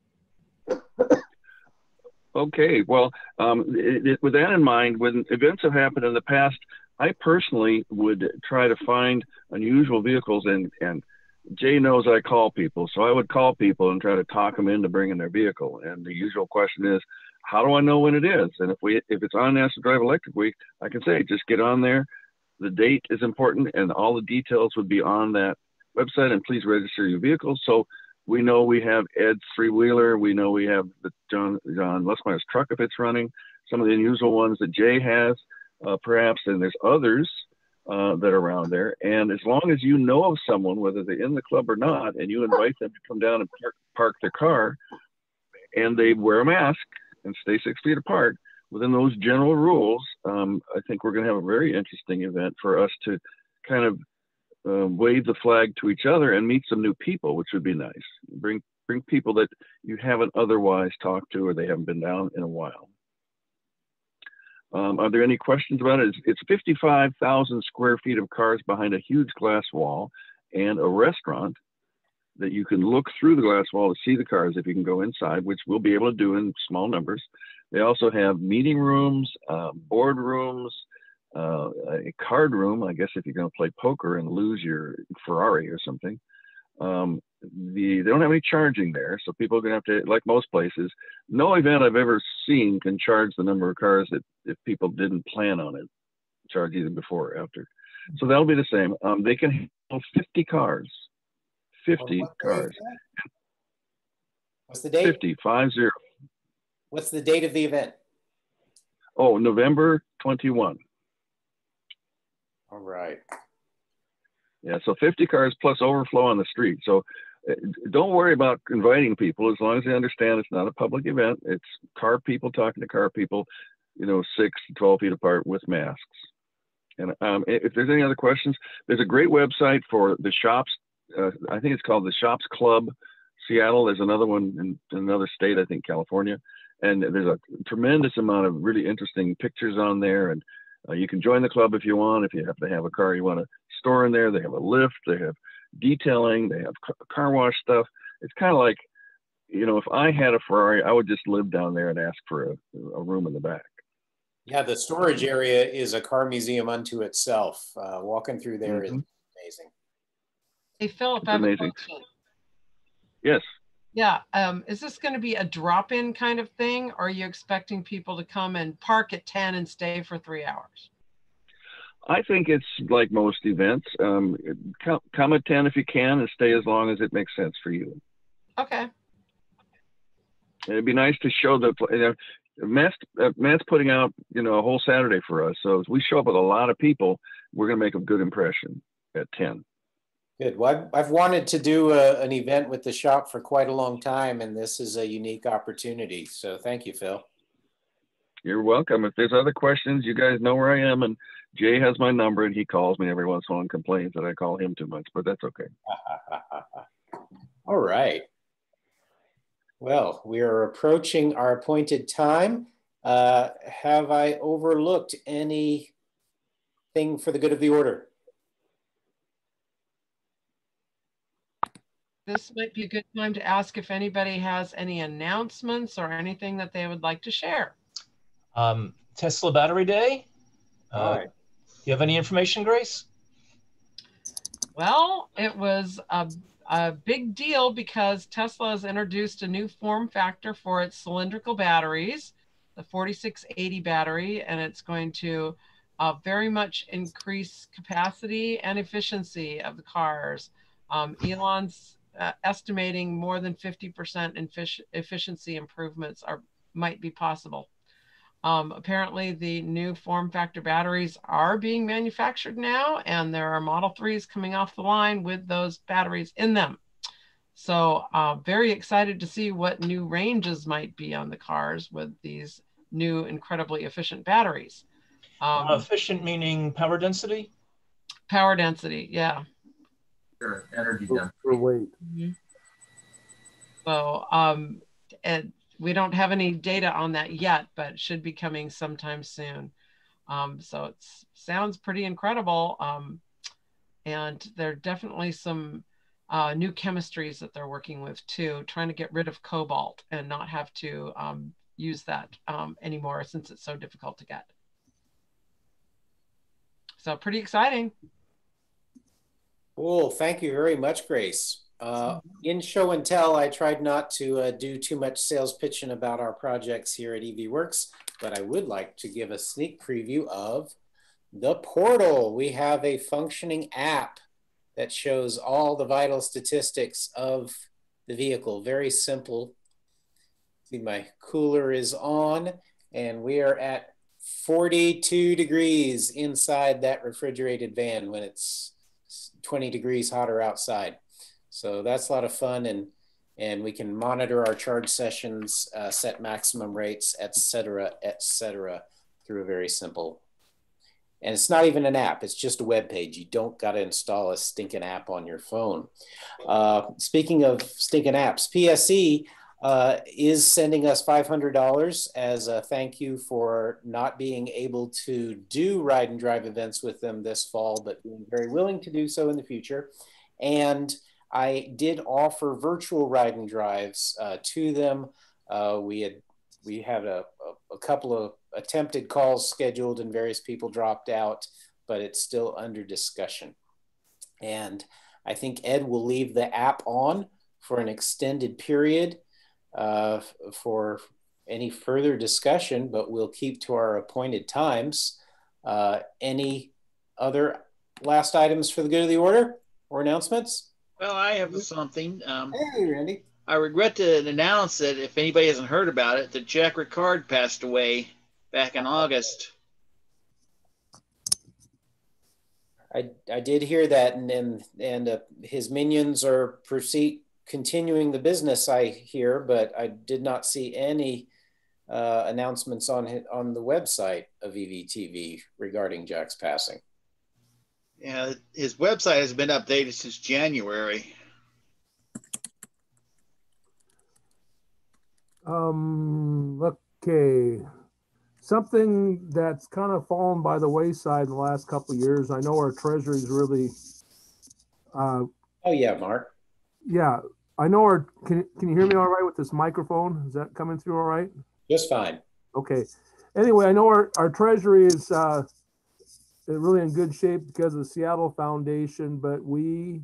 Okay, well, with that in mind, when events have happened in the past, I personally would try to find unusual vehicles, and Jay knows I call people, so I would call people and try to talk them into bringing their vehicle. And the usual question is, how do I know when it is? And if it's on National Drive Electric Week, I can say, just get on there. The date is important, and all the details would be on that website, and please register your vehicle. So we know we have Ed's three-wheeler. We know we have the John Lesmeyer's truck if it's running. Some of the unusual ones that Jay has, perhaps, and there's others that are around there. And as long as you know of someone, whether they're in the club or not, and you invite them to come down and park their car, and they wear a mask and stay 6 feet apart, within those general rules, I think we're going to have a very interesting event for us to kind of wave the flag to each other and meet some new people, which would be nice. Bring people that you haven't otherwise talked to or they haven't been down in a while. Are there any questions about it? It's 55,000 square feet of cars behind a huge glass wall and a restaurant that you can look through the glass wall to see the cars if you can go inside, which we'll be able to do in small numbers. They also have meeting rooms, board rooms, a card room, I guess if you're going to play poker and lose your Ferrari or something. They don't have any charging there, so people are going to have to, like most places, no event I've ever seen can charge the number of cars that if people didn't plan on it, charge either before or after. So that'll be the same. They can handle 50 cars. 50 cars. What's the date? 50. What's the date of the event? Oh, November 21. All right. Yeah, so 50 cars plus overflow on the street. So don't worry about inviting people as long as they understand it's not a public event. It's car people talking to car people, 6 to 12 feet apart with masks. And if there's any other questions, there's a great website for the shops. I think it's called the Shops Club Seattle. There's another one in another state, I think California. And there's a tremendous amount of really interesting pictures on there. And you can join the club if you want. If you have to have a car you want to store in there, they have a lift. They have detailing. They have car wash stuff. It's kind of like, you know, if I had a Ferrari, I would just live down there and ask for a room in the back. Yeah, the storage area is a car museum unto itself. Walking through there is amazing. Hey, Philip, It's I have amazing. a question. Yes. Yeah, is this going to be a drop-in kind of thing, or are you expecting people to come and park at 10 and stay for 3 hours? I think it's like most events. Come at 10 if you can and stay as long as it makes sense for you. Okay. It'd be nice to show the, you know, Matt's putting out, you know, a whole Saturday for us. So if we show up with a lot of people, we're going to make a good impression at 10. Good. Well, I've wanted to do an event with the shop for quite a long time, and this is a unique opportunity. So thank you, Phil. You're welcome. If there's other questions, you guys know where I am, and Jay has my number, and he calls me every once in a while and complains that I call him too much, but that's okay. All right. Well, we are approaching our appointed time. Have I overlooked anything for the good of the order? This might be a good time to ask if anybody has any announcements or anything that they would like to share. Tesla Battery Day. All right. Do you have any information, Grace? Well, it was a big deal because Tesla has introduced a new form factor for its cylindrical batteries, the 4680 battery, and it's going to very much increase capacity and efficiency of the cars. Elon's estimating more than 50% efficiency improvements might be possible. Apparently the new form factor batteries are being manufactured now, and there are Model 3s coming off the line with those batteries in them. So very excited to see what new ranges might be on the cars with these new incredibly efficient batteries. Efficient meaning power density? Power density, yeah. Sure, energy density. For weight. Mm-hmm. So and we don't have any data on that yet, but it should be coming sometime soon. So it sounds pretty incredible. And there are definitely some new chemistries that they're working with too, trying to get rid of cobalt and not have to use that anymore since it's so difficult to get. So pretty exciting. Cool. Thank you very much, Grace. In show and tell, I tried not to do too much sales pitching about our projects here at EV Works, but I would like to give a sneak preview of the portal. We have a functioning app that shows all the vital statistics of the vehicle. Very simple. See, my cooler is on, and we are at 42 degrees inside that refrigerated van when it's 20 degrees hotter outside. So that's a lot of fun, and we can monitor our charge sessions, set maximum rates, et cetera, through a very simple. And it's not even an app, it's just a web page. You don't got to install a stinking app on your phone. Speaking of stinking apps, PSE is sending us $500 as a thank you for not being able to do ride and drive events with them this fall, but being very willing to do so in the future. And I did offer virtual ride and drives to them. We had a couple of attempted calls scheduled and various people dropped out, but it's still under discussion. And I think Ed will leave the app on for an extended period for any further discussion, but we'll keep to our appointed times. Any other last items for the good of the order or announcements? Well, I have something. Hey, Randy. I regret to announce that if anybody hasn't heard about it, that Jack Ricard passed away back in August. I did hear that, and his minions are continuing the business, I hear, but I did not see any announcements on the website of EVTV regarding Jack's passing. Yeah, his website has been updated since January. Okay. Something that's kind of fallen by the wayside in the last couple of years. I know our treasury's really Oh yeah, Mark. Yeah, I know our, can you hear me all right with this microphone? Is that coming through all right? Just fine. Okay. Anyway, I know our treasury is really in good shape because of the Seattle Foundation, but we,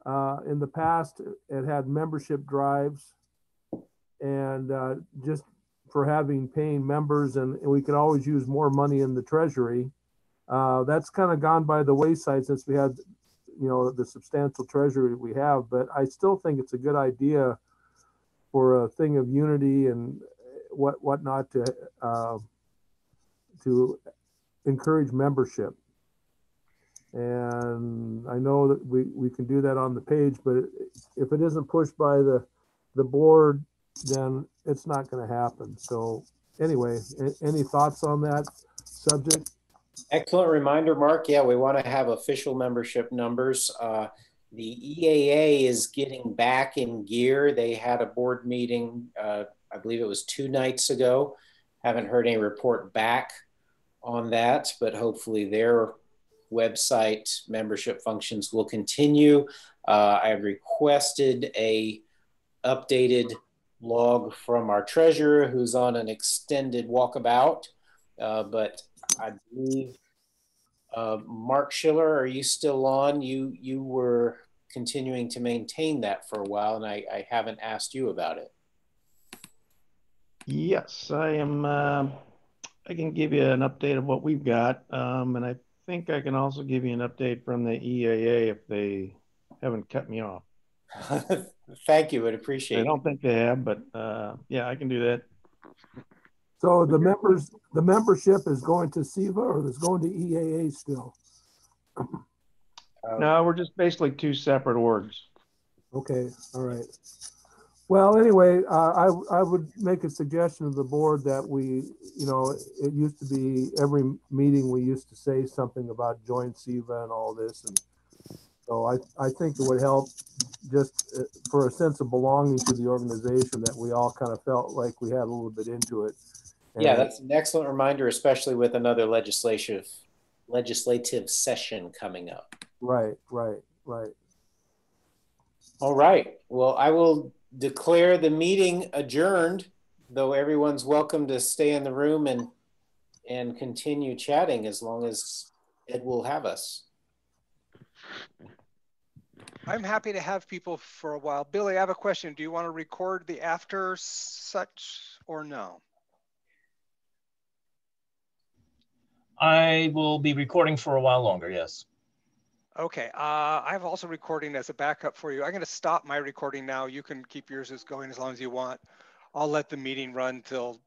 in the past, had membership drives and just for having paying members, and we could always use more money in the treasury. That's kind of gone by the wayside since we had, you know, the substantial treasury we have, but I still think it's a good idea for a thing of unity and whatnot to encourage membership. And I know that we can do that on the page, but if it isn't pushed by the board, then it's not going to happen. So anyway, any thoughts on that subject? Excellent reminder, Mark. Yeah, we want to have official membership numbers. The EAA is getting back in gear. They had a board meeting, I believe it was 2 nights ago. Haven't heard any report back on that, but hopefully their website membership functions will continue. I have requested a updated log from our treasurer who's on an extended walkabout, but I believe Mark Schiller, are you still on? You were continuing to maintain that for a while, and I haven't asked you about it. Yes, I am. I can give you an update of what we've got, and I think I can also give you an update from the EAA if they haven't cut me off. Thank you, I'd appreciate it. I don't think they have, but yeah, I can do that. So the membership is going to SEVA or is going to EAA still? No, we're just basically 2 separate orgs. Okay, all right. Well, anyway, I would make a suggestion to the board that we, you know, it used to be every meeting we used to say something about join SEVA and all this. And so I think it would help just for a sense of belonging to the organization that we all kind of felt like we had a little bit into it. And yeah, that's an excellent reminder, especially with another legislative session coming up. Right. All right. Well, I will declare the meeting adjourned, though everyone's welcome to stay in the room and continue chatting as long as Ed will have us. I'm happy to have people for a while. Billy, I have a question. Do you want to record the after such or no? I will be recording for a while longer, yes. Okay, I have also recording as a backup for you. I'm going to stop my recording now. You can keep yours as going as long as you want. I'll let the meeting run till,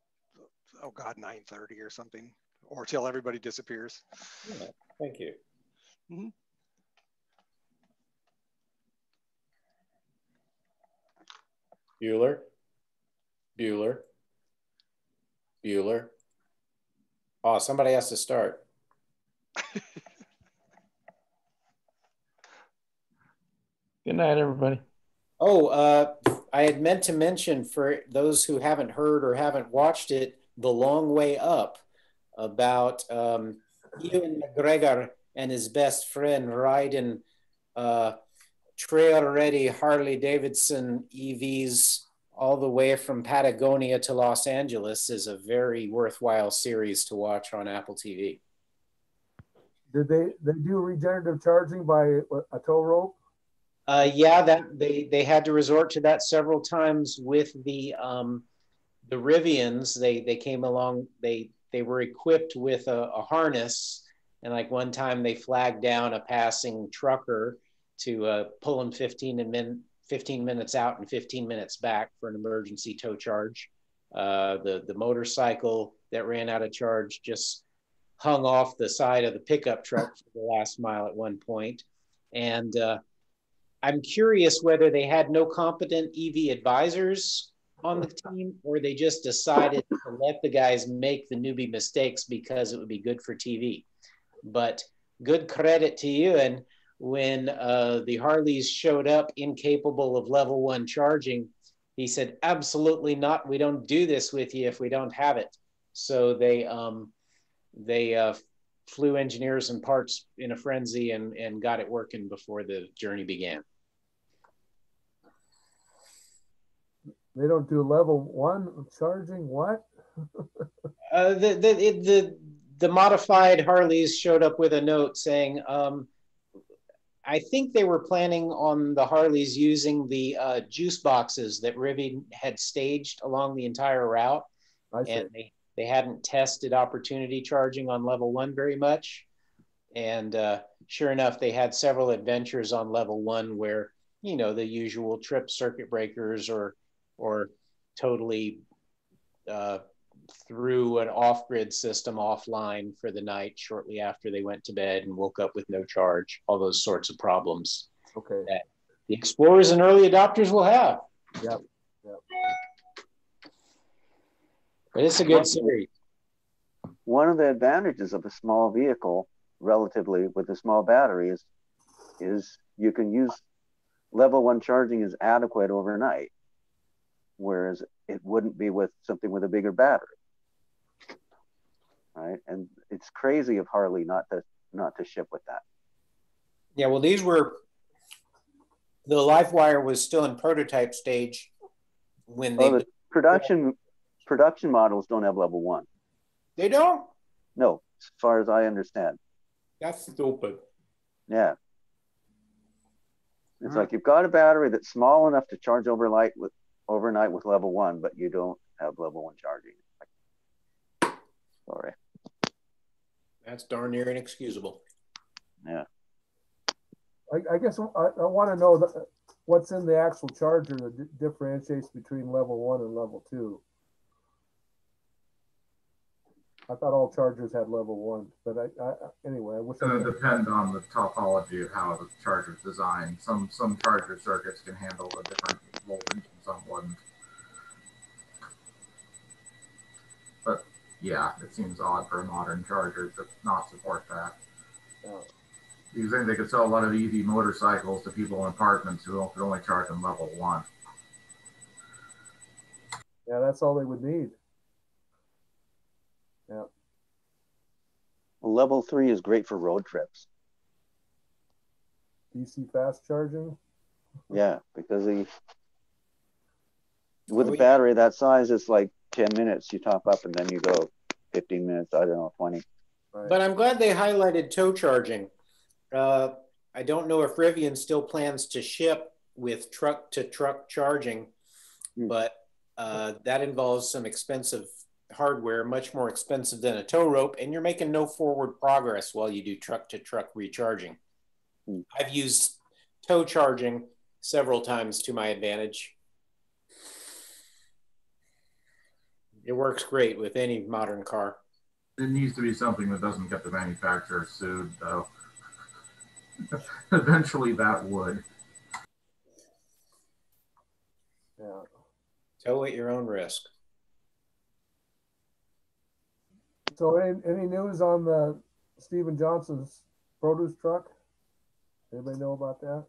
oh God, 9:30 or something, or till everybody disappears. Yeah, thank you. Mm-hmm. Bueller. Oh, somebody has to start. Good night, everybody. Oh, I had meant to mention for those who haven't heard or haven't watched it, The Long Way Up, about Ewan McGregor and his best friend riding trail-ready Harley-Davidson EVs all the way from Patagonia to Los Angeles is a very worthwhile series to watch on Apple TV. Did they do regenerative charging by a tow rope? Yeah, that they had to resort to that several times with the Rivians. They came along. They were equipped with a harness, and like one time they flagged down a passing trucker to pull him 15 minutes out and 15 minutes back for an emergency tow charge. The motorcycle that ran out of charge just hung off the side of the pickup truck for the last mile at one point. And I'm curious whether they had no competent EV advisors on the team, or they just decided to let the guys make the newbie mistakes because it would be good for TV. But good credit to you. And when the Harleys showed up incapable of level 1 charging, he said, absolutely not. We don't do this with you if we don't have it. So they flew engineers and parts in a frenzy and got it working before the journey began. They don't do level 1 charging, what? The modified Harleys showed up with a note saying, I think they were planning on the Harleys using the juice boxes that Rivian had staged along the entire route. And they hadn't tested opportunity charging on level 1 very much. And sure enough, they had several adventures on level 1 where, you know, the usual trip circuit breakers or totally threw an off-grid system offline for the night shortly after they went to bed and woke up with no charge, all those sorts of problems that the explorers and early adopters will have. Yep. But it's a good series. One of the advantages of a small vehicle relatively with a small battery is you can use level 1 charging is adequate overnight, whereas it wouldn't be with something with a bigger battery, right? And it's crazy of Harley not to ship with that. Yeah, well, these were, the LiveWire was still in prototype stage when they... the production models don't have level 1. They don't? No, as far as I understand. That's stupid. Yeah. It's like you've got a battery that's small enough to charge overnight with level 1, but you don't have level 1 charging. Sorry. That's darn near inexcusable. Yeah. I guess I want to know what's in the actual charger that differentiates between level 1 and level 2. I thought all chargers had level 1, but anyway, I wish. It's going to depend on the topology of how the charger's designed. Some charger circuits can handle a different voltage and some wouldn't. But yeah, it seems odd for a modern charger to not support that. You think they could sell a lot of EV motorcycles to people in apartments who could only charge them level 1? Yeah, that's all they would need. Yeah. Well, level 3 is great for road trips. DC fast charging? Yeah, because with a battery that size, it's like 10 minutes you top up and then you go 15 minutes, I don't know, 20. Right. But I'm glad they highlighted tow charging. I don't know if Rivian still plans to ship with truck-to-truck charging, but that involves some expensive hardware, much more expensive than a tow rope, and you're making no forward progress while you do truck-to-truck recharging. I've used tow charging several times to my advantage. It works great with any modern car. It needs to be something that doesn't get the manufacturer sued, though. Eventually that would. Yeah. Tow at your own risk. So any news on the Stephen Johnson's produce truck? Anybody know about that?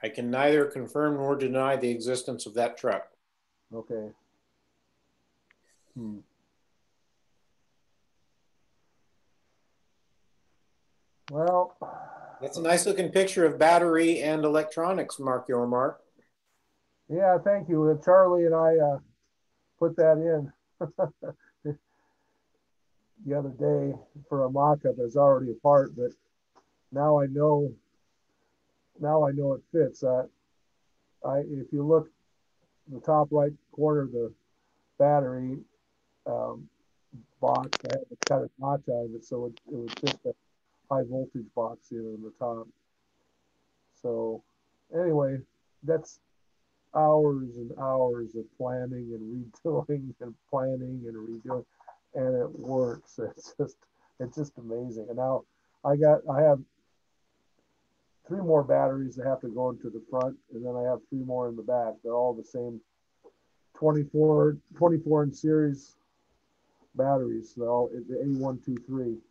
I can neither confirm nor deny the existence of that truck. Okay. Well, that's a nice looking picture of battery and electronics, Mark Yormark. Yeah, thank you. Charlie and I put that in the other day for a mock-up. It's already apart, but now I know it fits. If you look the top right corner of the battery box, I had to cut a notch out of it so it would fit the high voltage box here on the top. So anyway, that's hours and hours of planning and redoing and planning and redoing, and it works. It's just amazing. And now I have 3 more batteries that have to go into the front, and then I have 3 more in the back. They're all the same 24 in series batteries. They're all the A123.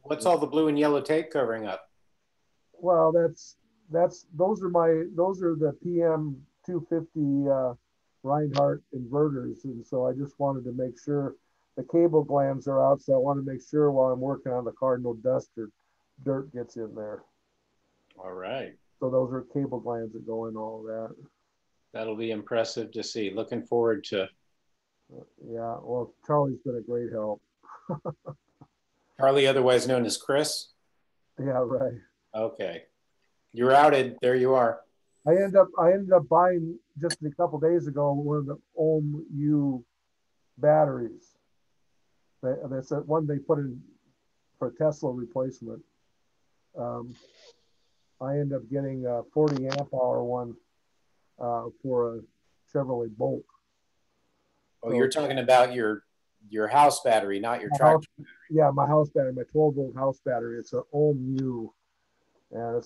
What's all the blue and yellow tape covering up? Well, those are the PM250 Reinhardt inverters, and so I just wanted to make sure the cable glands are out, so I want to make sure while I'm working on the car, no dust or dirt gets in there. All right. So those are cable glands that go in all that. That'll be impressive to see. Looking forward to. Yeah, well, Charlie's been a great help. Charlie, otherwise known as Chris? Yeah, right. Okay. You're outed. There you are. I ended up buying just a couple days ago one of the Ohm U batteries. That's the one they put in for Tesla replacement. I ended up getting a 40 amp hour one for a Chevrolet Bolt. Oh, so, you're talking about your house battery, not your tractor battery. Yeah, my house battery, my 12-volt house battery. It's an Ohm U, and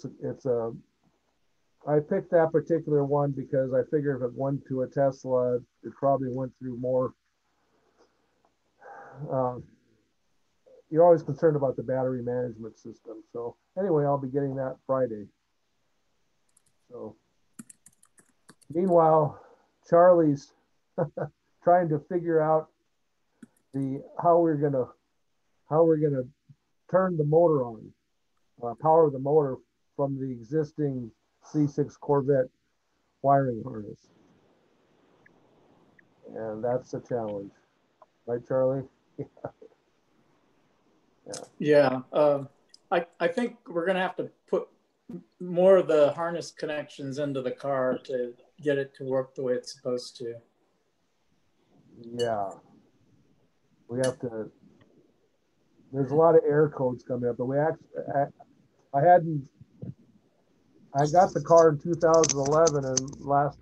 I picked that particular one because I figured if it went to a Tesla, it probably went through more. You're always concerned about the battery management system. So anyway, I'll be getting that Friday. So meanwhile, Charlie's trying to figure out how we're gonna turn the motor on, power the motor from the existing C6 Corvette wiring harness. And that's a challenge. Right, Charlie? Yeah. I think we're going to have to put more of the harness connections into the car to get it to work the way it's supposed to. Yeah. We have to, there's a lot of error codes coming up, but we actually, I got the car in 2011, and last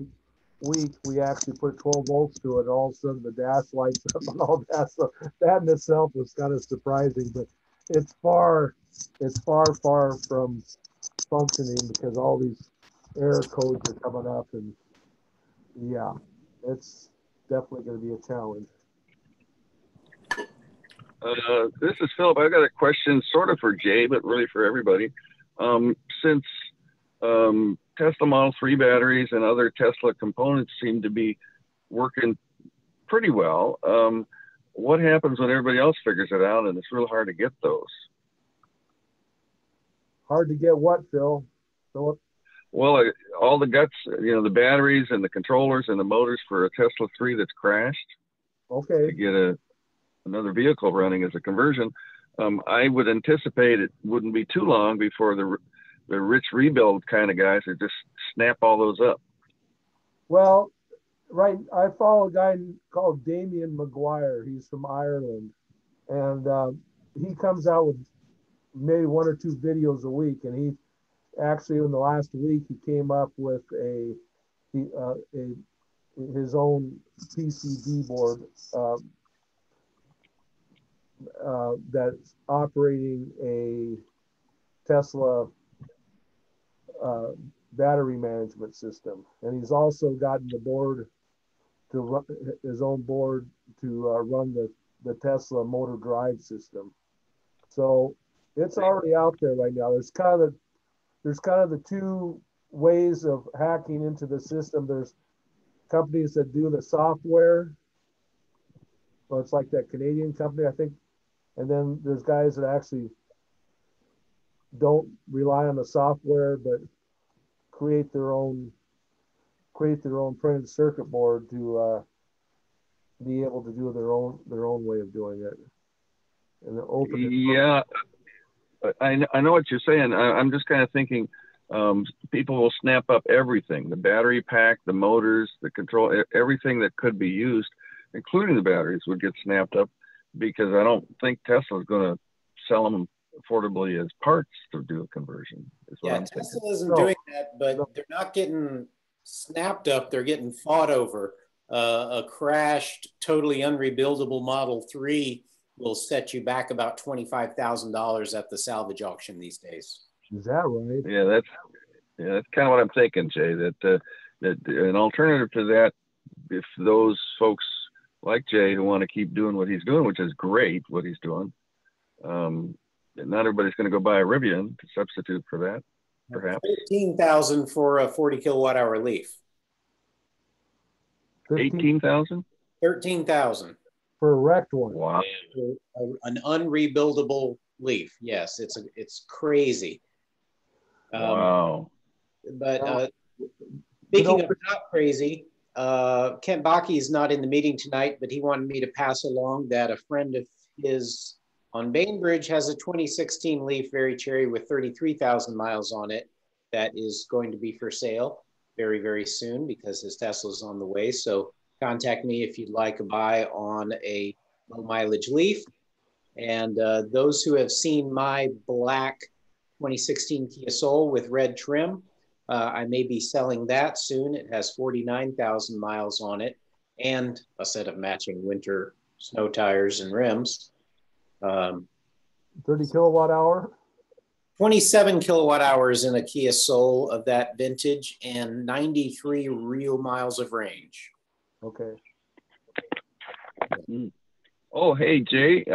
week we actually put 12 volts to it. All of a sudden the dash lights up and all that. So that in itself was kind of surprising, but it's far from functioning because all these error codes are coming up, and yeah, it's definitely going to be a challenge. This is Philip. I got a question sort of for Jay, but really for everybody. Since Tesla Model 3 batteries and other Tesla components seem to be working pretty well, what happens when everybody else figures it out and it's real hard to get those? Hard to get what, Philip? Well, all the guts, the batteries and the controllers and the motors for a Tesla 3 that's crashed. Okay. To get another vehicle running as a conversion, I would anticipate it wouldn't be too long before the rich rebuild kind of guys would just snap all those up. Well, right. I follow a guy called Damien McGuire. He's from Ireland, and he comes out with maybe 1 or 2 videos a week. And he actually, in the last week, he came up with his own PCB board that's operating a Tesla battery management system, and he's also gotten the board to run his own board to run the Tesla motor drive system. So it's already out there right now. There's kind of the 2 ways of hacking into the system. There's companies that do the software. Well, it's like that Canadian company, I think. And then there's guys that actually don't rely on the software, but create their own printed circuit board to be able to do their own way of doing it. And open it. Yeah, I know what you're saying. I'm just kind of thinking people will snap up everything: the battery pack, the motors, the control, everything that could be used, including the batteries, would get snapped up, because I don't think Tesla's going to sell them affordably as parts to do a conversion. Yeah, Tesla isn't doing that, but they're not getting snapped up. They're getting fought over. A crashed, totally unrebuildable Model 3 will set you back about $25,000 at the salvage auction these days. Is that right? Yeah, that's kind of what I'm thinking, Jay. That an alternative to that, if those folks like Jay who want to keep doing what he's doing, which is great, what he's doing, not everybody's going to go buy a Rivian to substitute for that, perhaps. $15,000 for a 40 kilowatt hour Leaf. 18,000? 13,000. For a wrecked one. Wow. An unrebuildable Leaf. Yes, it's crazy. Wow. But speaking of not crazy, Kent Bakke is not in the meeting tonight, but he wanted me to pass along that a friend of his on Bainbridge has a 2016 Leaf Very Cherry with 33,000 miles on it that is going to be for sale very, very soon because his Tesla's on the way. So contact me if you'd like a buy on a low mileage Leaf. And those who have seen my black 2016 Kia Soul with red trim, I may be selling that soon. It has 49,000 miles on it and a set of matching winter snow tires and rims. 30 kilowatt hour? 27 kilowatt hours in a Kia Soul of that vintage and 93 real miles of range. Okay. Oh, hey, Jay,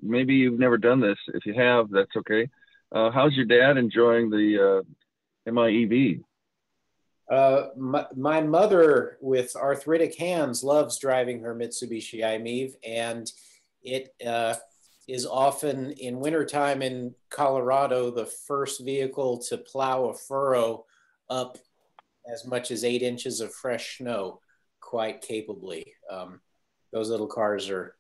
maybe you've never done this. If you have, that's okay. How's your dad enjoying the MIEV? My mother with arthritic hands loves driving her Mitsubishi i-MiEV, and it is often in wintertime in Colorado, the first vehicle to plow a furrow up as much as 8 inches of fresh snow quite capably. Those little cars are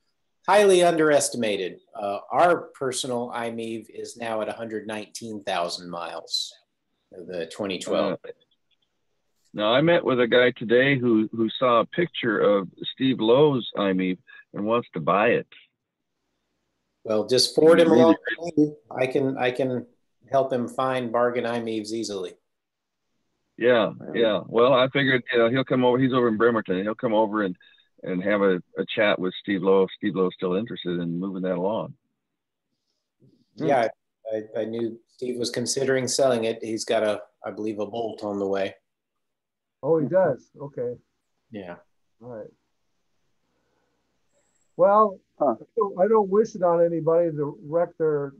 highly underestimated. Our personal i-MiEV is now at 119,000 miles, the 2012. Now, I met with a guy today who saw a picture of Steve Lowe's i-MiEV and wants to buy it. Well, just forward him along to me. I can help him find bargain i-MiEVs easily. Yeah, yeah. Well, I figured he'll come over. He's over in Bremerton. He'll come over and have a chat with Steve Lowe if Steve Lowe's still interested in moving that along. Yeah, I knew Steve was considering selling it. He's got I believe, a Bolt on the way. Oh, he does. Okay. Yeah. All right. Well, I don't wish it on anybody to wreck their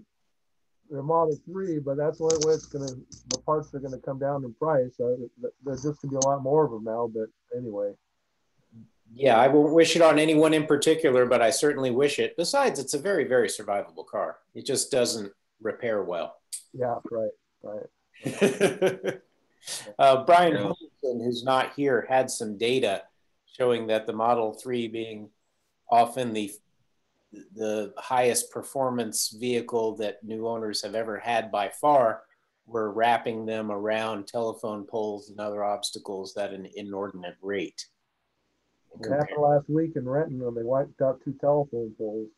Model 3, but that's the only way the parts are gonna come down in price. There's just gonna be a lot more of them now, but anyway. Yeah, I won't wish it on anyone in particular, but I certainly wish it. Besides, it's a very, very survivable car. It just doesn't repair well. Yeah, right. Brian Holmson, who's not here, had some data showing that the Model 3 being often the highest performance vehicle that new owners have ever had by far, were wrapping them around telephone poles and other obstacles at an inordinate rate. It happened last week in Renton when they wiped out 2 telephone poles.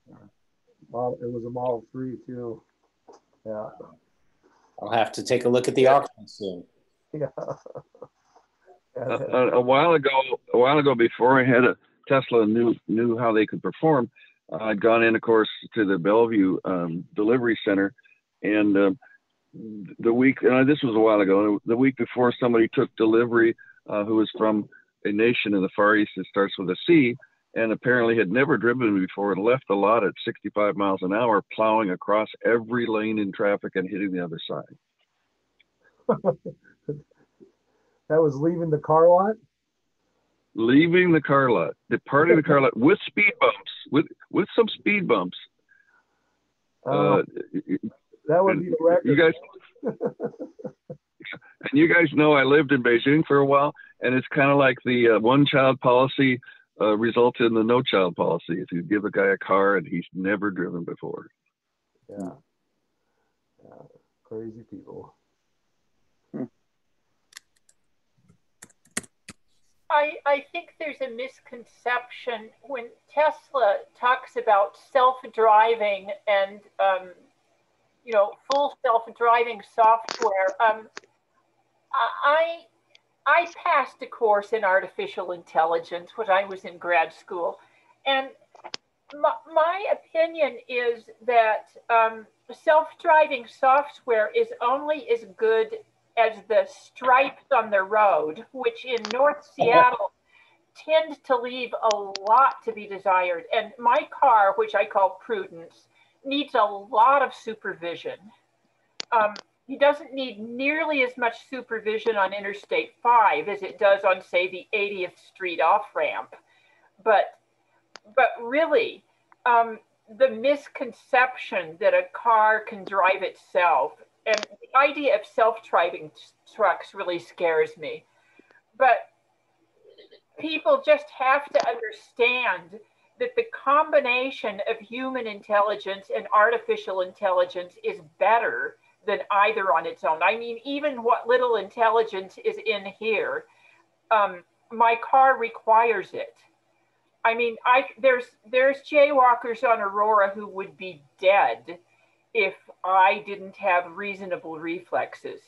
It was a Model 3 too. Yeah. I'll have to take a look at the auction soon. Yeah. A while ago, before I had a Tesla and knew how they could perform, I'd gone in, of course, to the Bellevue delivery center, and the week, this was a while ago, the week before, somebody took delivery who was from a nation in the Far East that starts with a C, and apparently had never driven before and left the lot at 65 miles an hour, plowing across every lane in traffic and hitting the other side. That was leaving the car lot? Leaving the car lot, departing the car lot with speed bumps, with some speed bumps. That would be a record. You guys, and you guys know I lived in Beijing for a while, and it's kind of like the one-child policy resulted in the no-child policy. If you give a guy a car and he's never driven before. Yeah. Crazy people. I think there's a misconception when Tesla talks about self-driving and full self-driving software. I passed a course in artificial intelligence when I was in grad school, and my opinion is that self-driving software is only as good as the stripes on the road, which in North Seattle tend to leave a lot to be desired. And my car, which I call Prudence, needs a lot of supervision. He doesn't need nearly as much supervision on Interstate 5 as it does on, say, the 80th Street off-ramp. But but really, the misconception that a car can drive itself, and the idea of self-driving trucks really scares me. But people just have to understand that the combination of human intelligence and artificial intelligence is better than either on its own. I mean, even what little intelligence is in here, my car requires it. I mean, there's jaywalkers on Aurora who would be dead if I didn't have reasonable reflexes.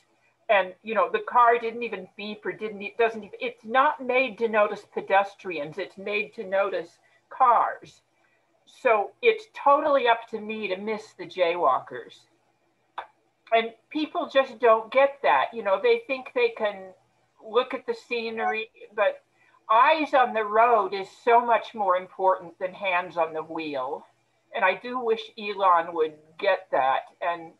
And you know, the car didn't even beep or it's not made to notice pedestrians, it's made to notice cars. So it's totally up to me to miss the jaywalkers. And people just don't get that. You know, they think they can look at the scenery, but eyes on the road is so much more important than hands on the wheel. And I do wish Elon would get that and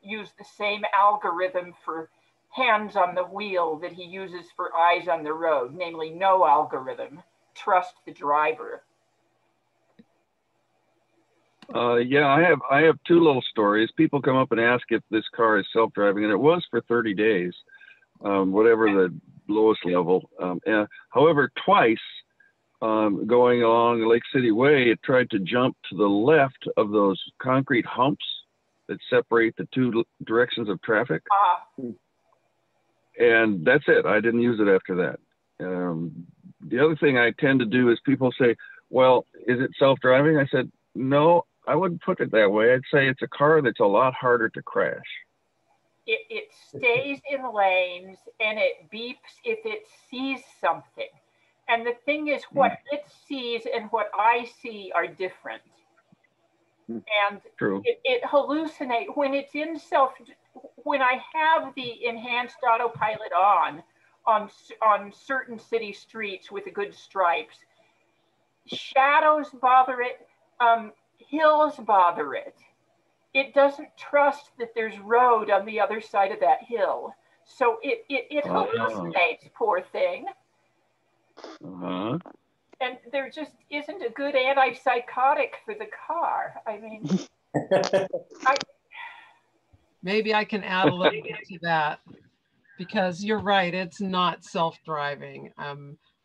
use the same algorithm for hands on the wheel that he uses for eyes on the road, namely no algorithm, trust the driver. Yeah, I have two little stories. People come up and ask if this car is self-driving, and it was for 30 days, whatever the lowest level. However, twice going along Lake City Way, it tried to jump to the left of those concrete humps that separate the two directions of traffic. And that's it. I didn't use it after that. The other thing I tend to do is people say, well, is it self-driving? I said, no, I wouldn't put it that way. I'd say it's a car that's a lot harder to crash. It stays in lanes and it beeps if it sees something. And the thing is, what it sees and what I see are different. And True. It hallucinates when it's in when I have the enhanced autopilot on certain city streets with good stripes, shadows bother it, hills bother it. It doesn't trust that there's road on the other side of that hill. So it hallucinates, poor thing. And there just isn't a good antipsychotic for the car. I mean, maybe I can add a little bit to that, because you're right, it's not self-driving.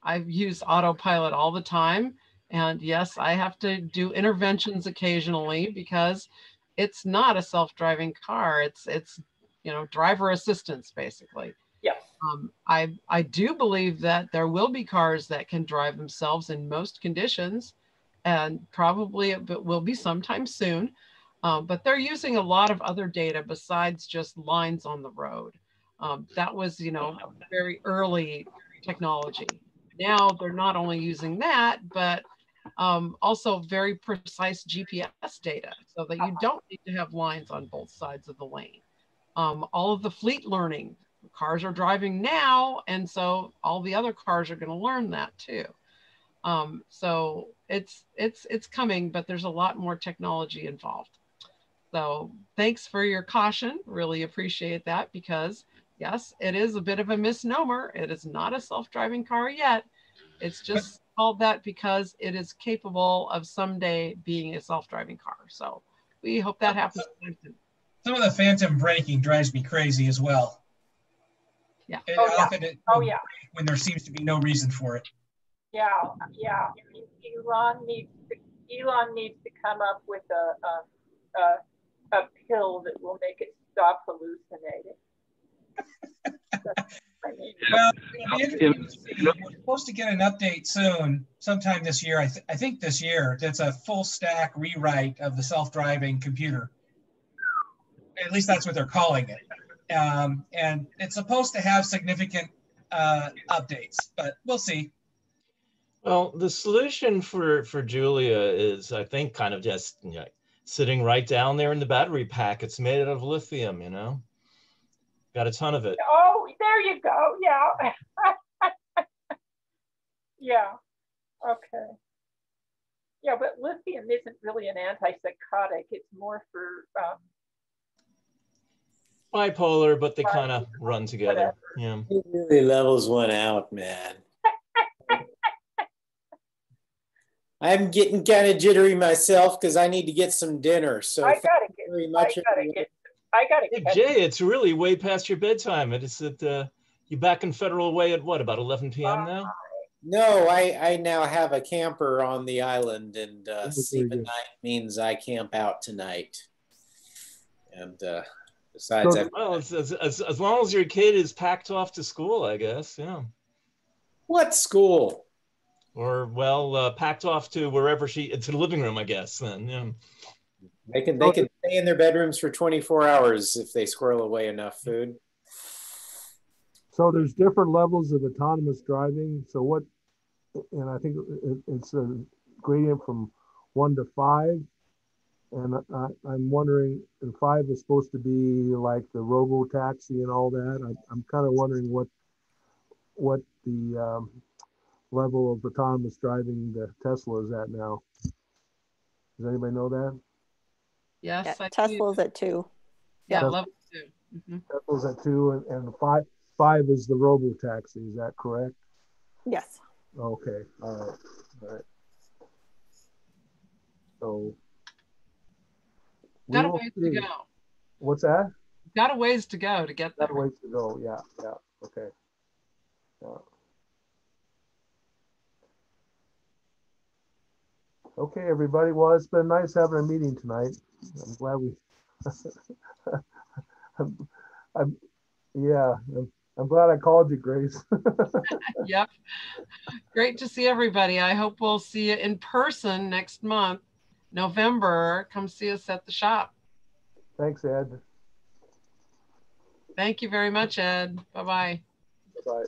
I've used autopilot all the time, and yes, I have to do interventions occasionally because it's not a self-driving car. It's you know, driver assistance basically. Yes. I do believe that there will be cars that can drive themselves in most conditions, and probably it will be sometime soon. But they're using a lot of other data besides just lines on the road. That was, you know, very early technology. Now they're not only using that, but also very precise GPS data, so that you don't need to have lines on both sides of the lane. All of the fleet learning, cars are driving now, and so all the other cars are going to learn that too. So it's coming, but there's a lot more technology involved. So thanks for your caution. Really appreciate that, because yes, it is a bit of a misnomer. It is not a self-driving car yet. It's just called that because it is capable of someday being a self-driving car. So we hope that happens. Some of the phantom braking drives me crazy as well. Yeah. When there seems to be no reason for it. Yeah. Elon needs to come up with a pill that will make it stop hallucinating. Well, it'll be interesting to see. We're supposed to get an update soon, sometime this year. I think this year. That's a full stack rewrite of the self-driving computer. At least that's what they're calling it. And it's supposed to have significant updates, but we'll see. Well, the solution for Julia is, I think, kind of just, you know, sitting right down there in the battery pack. It's made out of lithium, you know. Got a ton of it. Oh, there you go. Yeah. Yeah. Okay. Yeah, but lithium isn't really an antipsychotic. It's more for bipolar, but they kind of run together. Yeah. It really levels one out, man. I'm getting kind of jittery myself because I need to get some dinner. So I gotta get. very much. I gotta Hey, catch. Jay, it's really way past your bedtime. It's at you back in Federal Way at what, about 11 p.m. now? No, I now have a camper on the island, and SEVA night means I camp out tonight. And besides, well, as long as your kid is packed off to school, I guess. Yeah. What school? Or well, packed off to wherever to the living room, I guess. Then, yeah. They can stay in their bedrooms for 24 hours if they squirrel away enough food. So there's different levels of autonomous driving. So what? And I think it's a gradient from 1 to 5. And I'm wondering, and 5 is supposed to be like the robo taxi and all that. I'm kind of wondering what the level of autonomous driving the Tesla is at now. Does anybody know that? Yes, yeah, Tesla's at 2. Yeah, Tesla, level 2. Mm-hmm. Tesla's at 2, and 5 is the robo taxi. Is that correct? Yes. Okay. All right. So got a ways to go. What's that? Got a ways to go to get there. Got a ways to go. Yeah. Okay. Yeah. Okay, everybody. Well, it's been nice having a meeting tonight. I'm glad we. I'm glad I called you, Grace. Yep. Great to see everybody. I hope we'll see you in person next month, November. Come see us at the shop. Thanks, Ed. Thank you very much, Ed. Bye-bye. Bye.